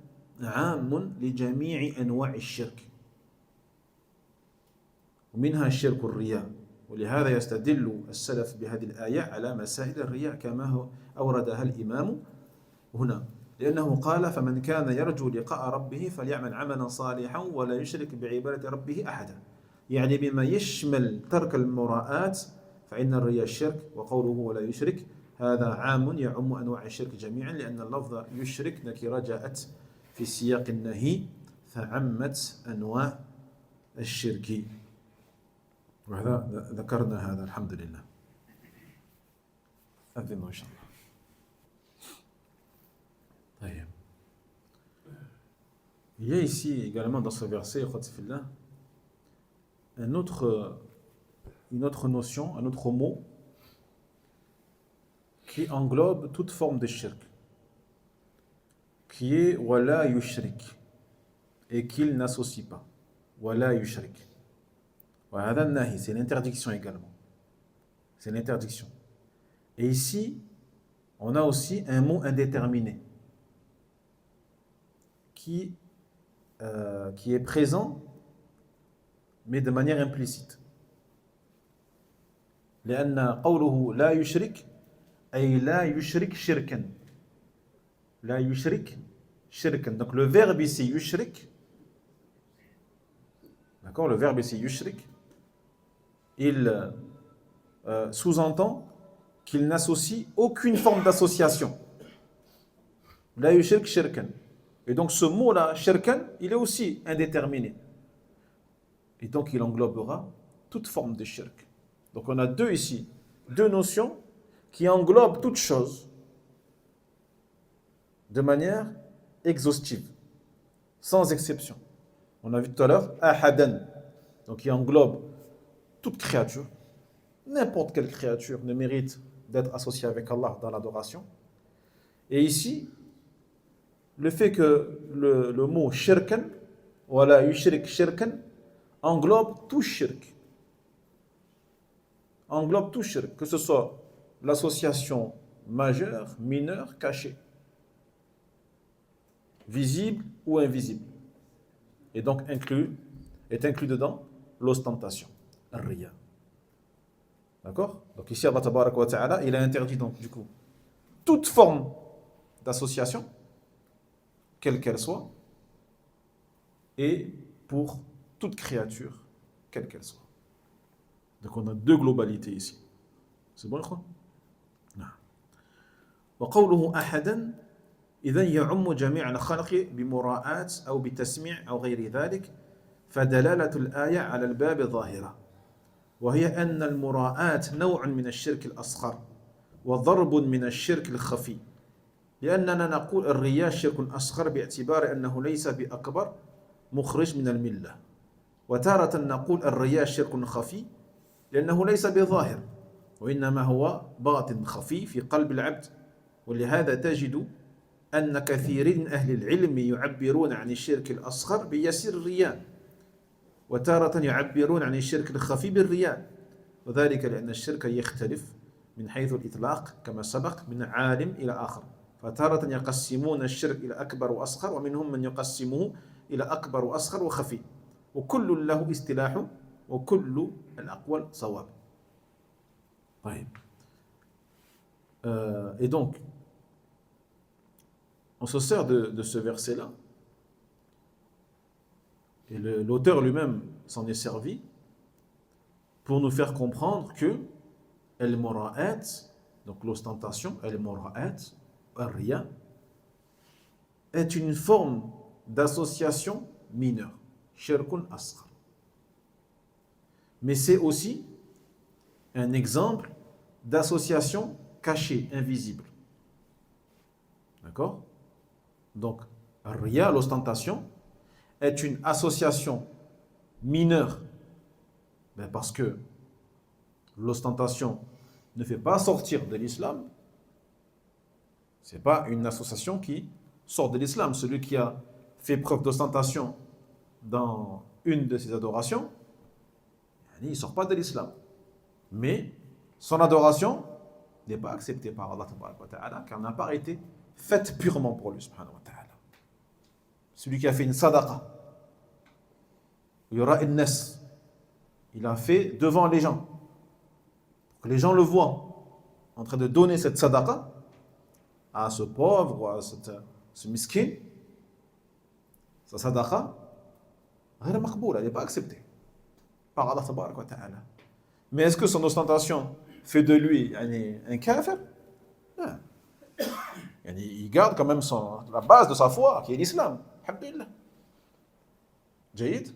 عام لجميع أنواع الشرك ومنها شرك الرياء ولهذا يستدل السلف بهذه الآية على مسائل الرياء كما أوردها الإمام هنا لأنه قال فمن كان يرجو لقاء ربه فليعمل عملا صالحا ولا يشرك بعبادة ربه أحدا يعني بما يشمل ترك المراءات فإن الرياء شرك وقوله ولا يشرك هذا عام يعم أنواع الشرك جميعا لأن اللفظ يشرك نكرة جاءت في سياق النهي فعمت أنواع الشرك وهذا ذكرنا هذا الحمد لله أذن إن شاء الله طيب. Il y a ici également dans ce verset une autre notion, un autre mot qui englobe toute forme de shirk, qui est wala yushrik, et qu'il n'associe pas. Wala yushrik. Wahada nahi, c'est l'interdiction également. C'est l'interdiction. Et ici, on a aussi un mot indéterminé qui est présent, mais de manière implicite. لأن قوله لا يشرك أي لا يشرك شركا لا يشرك شركا. Donc le verbe ici yushrik, d'accord, le verbe ici yushrik, il sous-entend qu'il n'associe aucune forme d'association. لا يشرك شركا. Et donc ce mot-là, shirkan, il est aussi indéterminé. Et donc il englobera toute forme de shirk. Donc on a deux ici, deux notions qui englobent toute chose de manière exhaustive, sans exception. On a vu tout à l'heure, ahadan, donc il englobe toute créature. N'importe quelle créature ne mérite d'être associée avec Allah dans l'adoration. Et ici, le fait que le mot shirkan, wala yushrik shirkan, englobe tout shirk. Englobe tout shirk, que ce soit l'association majeure, mineure, cachée, visible ou invisible. Et donc est inclus dedans l'ostentation, ar-riya. D'accord? Donc ici, Allah Tabaraka wa Ta'ala, il a interdit donc du coup toute forme d'association, quelle qu'elle soit, et pour toute créature, quelle qu'elle soit. Donc on a deux globalités ici. C'est bon, quoi? Non. وقوله أحدا إذن يعم جميع الخلق بمراءة أو بتسميع أو غير ذلك فدلالة الآية على الباب ظاهرة وهي أن المراءة نوع من الشرك الأصغر وضرب من الشرك الخفي لأننا نقول الرياء شرك أصغر باعتبار أنه ليس بأكبر مخرج من الملة وتارة نقول الرياء شرك خفي لأنه ليس بظاهر وإنما هو باطن خفي في قلب العبد ولهذا تجد أن كثير من أهل العلم يعبرون عن الشرك الأصغر بيسير الرياء وتارة يعبرون عن الشرك الخفي بالرياء وذلك لأن الشرك يختلف من حيث الإطلاق كما سبق من عالم إلى آخر فتارة يقسمون الشرك إلى أكبر وأصغر ومنهم من يقسمه إلى أكبر وأصغر وخفي وكل له اصطلاح وكل الأقوال صواب. طيب. Et donc, on se sert de ce verset-là, et l'auteur lui-même s'en est servi pour nous faire comprendre que al-mura'at, donc l'ostentation, al-mura'at, ar-riya, est une forme d'association mineure, shirkun asghar. Mais c'est aussi un exemple d'association cachée, invisible. D'accord? Donc, ar-riya, l'ostentation, est une association mineure, parce que l'ostentation ne fait pas sortir de l'islam, ce n'est pas une association qui sort de l'islam. Celui qui a fait preuve d'ostentation dans une de ses adorations, il ne sort pas de l'islam. Mais son adoration n'est pas acceptée par Allah Ta'ala, car elle n'a pas été faite purement pour lui subhanahu wa ta'ala. Celui qui a fait une sadaqa, il y aura une nes, il a fait devant les gens, pour que les gens le voient en train de donner cette sadaqa à ce pauvre ou à ce miskin. Sa sadaqa, elle n'est pas acceptée par Allah Ta'ala. Mais est-ce que son ostentation fait de lui un kafir? Non. Il garde quand même la base de sa foi, qui est l'islam. Alhamdulillah. Jaïd.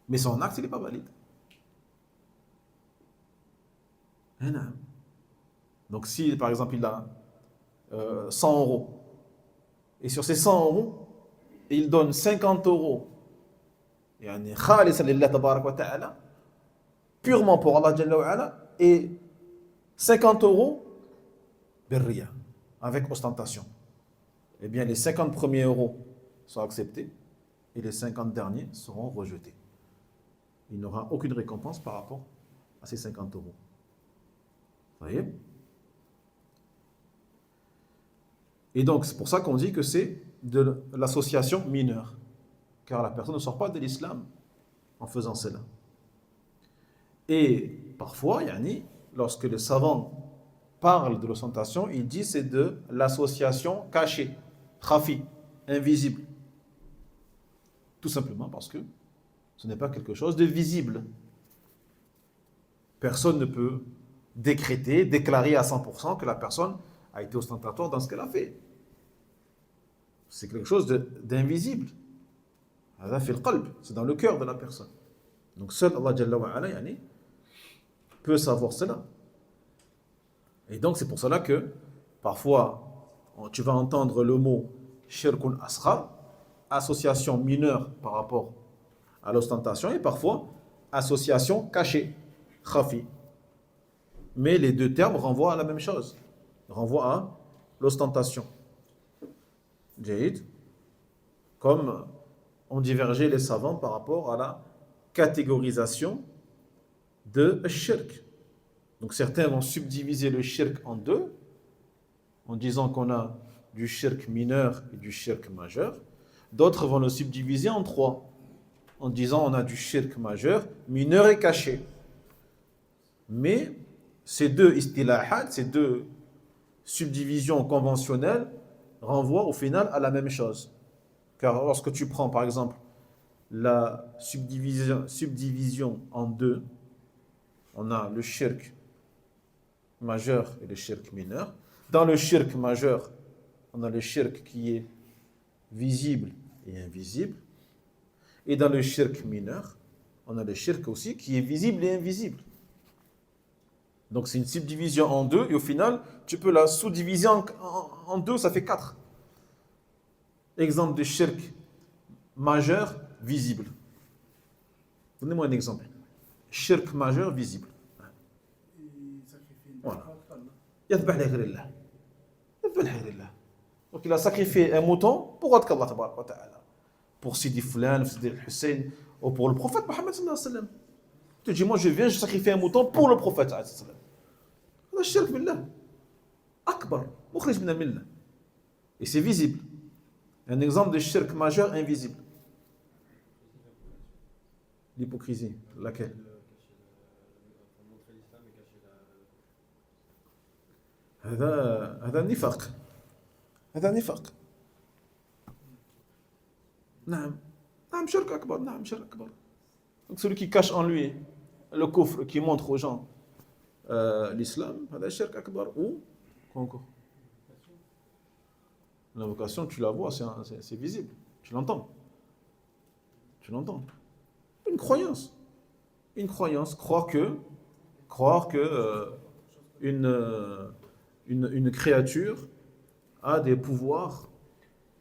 Mais son acte, il n'est pas valide. Donc si, par exemple, il a 100 euros, et sur ces 100 euros, il donne 50 euros, purement pour Allah Jalla wa Ala, et 50 euros birriya, avec ostentation. Eh bien, les 50 premiers euros sont acceptés et les 50 derniers seront rejetés. Il n'aura aucune récompense par rapport à ces 50 euros. Vous voyez? Et donc, c'est pour ça qu'on dit que c'est de l'association mineure, car la personne ne sort pas de l'islam en faisant cela. Et parfois, lorsque les savants parlent de l'ostentation, ils disent c'est de l'association cachée, khafi, invisible. Tout simplement parce que ce n'est pas quelque chose de visible. Personne ne peut déclarer à 100% que la personne a été ostentatoire dans ce qu'elle a fait. C'est quelque chose d'invisible. C'est dans le cœur de la personne. Donc seul Allah Jalla wa Ala peut savoir cela. Et donc c'est pour cela que parfois tu vas entendre le mot shirkun asghar, association mineure par rapport à l'ostentation, et parfois association cachée, khafi. Mais les deux termes renvoient à la même chose, renvoient à l'ostentation. Jaïd. Comme ont divergé les savants par rapport à la catégorisation de shirk. Donc certains vont subdiviser le shirk en deux, en disant qu'on a du shirk mineur et du shirk majeur. D'autres vont le subdiviser en trois, en disant on a du shirk majeur, mineur et caché. Mais ces deux istilahat, ces deux subdivisions conventionnelles renvoient au final à la même chose. Car lorsque tu prends par exemple la subdivision en deux, on a le shirk majeur et le shirk mineur. Dans le shirk majeur, on a le shirk qui est visible et invisible. Et dans le shirk mineur, on a le shirk aussi qui est visible et invisible. Donc c'est une subdivision en deux, et au final, tu peux la sous-diviser en deux, ça fait 4. Exemple de shirk majeur visible. Donnez-moi un exemple. Shirk majeur visible. Voilà. Donc il a sacrifié un mouton pour autre qu'Allah tabaraka wa ta'ala. Pour Sidi Fulan, Sidi Hussein, ou pour le prophète Mohammed sallallahu alayhi wa sallam. Tu dis, moi je viens, je sacrifie un mouton pour le prophète sallallahu alayhi wa sallam. C'est shirk billah. Akbar. Mukhrij min al-millah. Et c'est visible. Un exemple de shirk majeur invisible. L'hypocrisie. Laquelle? هذا نفاق. هذا نفاق. نعم. نعم شرك أكبر. نعم شرك أكبر. Donc celui qui cache en lui le kufr, qui montre aux gens l'islam, هذا شرك أكبر. Ou quoi encore? L'invocation, tu la vois, c'est visible. Tu l'entends. Tu l'entends. Une croyance. Une croyance. Croire que une créature a des pouvoirs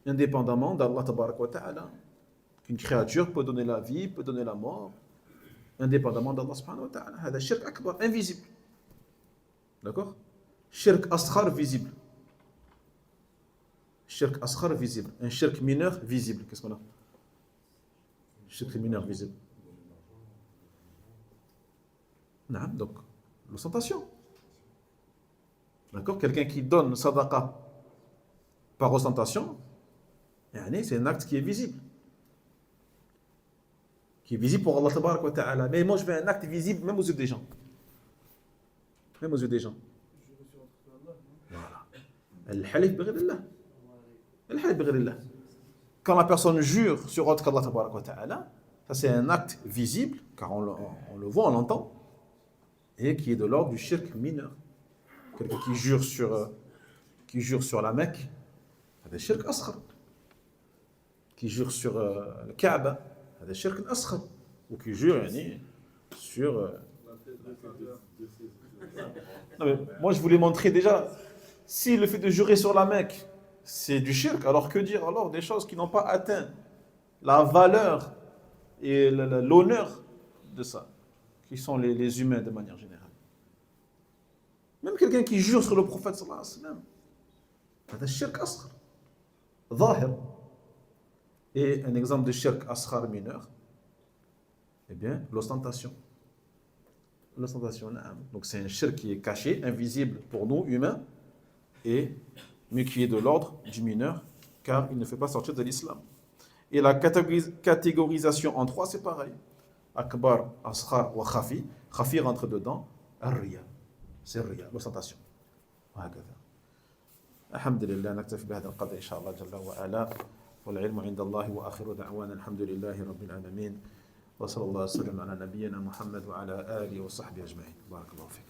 indépendamment d'Allah tabaraka wa ta'ala. Qu'une créature peut donner la vie, peut donner la mort. indépendamment d'Allah subhanahu wa ta'ala. هذا shirk akbar, invisible. D'accord? Shirk asghar visible. Shirk asghar visible. Un shirk mineur visible. Qu'est-ce qu'on a? Shirk mineur visible. Non, donc, l'ostentation. D'accord? Quelqu'un qui donne sadaqa par ostentation, c'est un acte qui est visible. Qui est visible pour Allah tabarak wa ta'ala. Mais moi, je fais un acte visible même aux yeux des gens. Même aux yeux des gens. Voilà. Al-halif bighayrillah. Al-halif bighayrillah. Quand la personne jure sur autre qu'Allah tabarak wa ta'ala, ça c'est un acte visible, car on le voit, on l'entend, et qui est de l'ordre du shirk mineur. Quelqu'un qui jure sur la Mecque, c'est un shirk asghar. Qui jure sur le Kaaba, c'est un shirk asghar. Ou qui jure sur... Non, mais moi je voulais montrer déjà, si le fait de jurer sur la Mecque, c'est du shirk, alors que dire alors des choses qui n'ont pas atteint la valeur et l'honneur de ça, qui sont les humains de manière générale. Même quelqu'un qui jure sur le prophète sallallahu alayhi wa sallam, c'est un shirk asghar, zahir. Et un exemple de shirk asghar mineur, eh bien l'ostentation. L'ostentation, donc c'est un shirk qui est caché, invisible pour nous humains, mais qui est de l'ordre du mineur, car il ne fait pas sortir de l'islam. Et la catégorisation en trois, c'est pareil. Akbar, asghar wa khafi. Khafi rentre dedans, ar-riya. C'est riya, l'ostentation. وهكذا. الحمد لله نكتفي بهذا القدر إن شاء الله جل وعلا والعلم عند الله وآخر دعوانا الحمد لله رب العالمين وصلى الله وسلم على نبينا محمد وعلى آله وصحبه أجمعين بارك الله فيك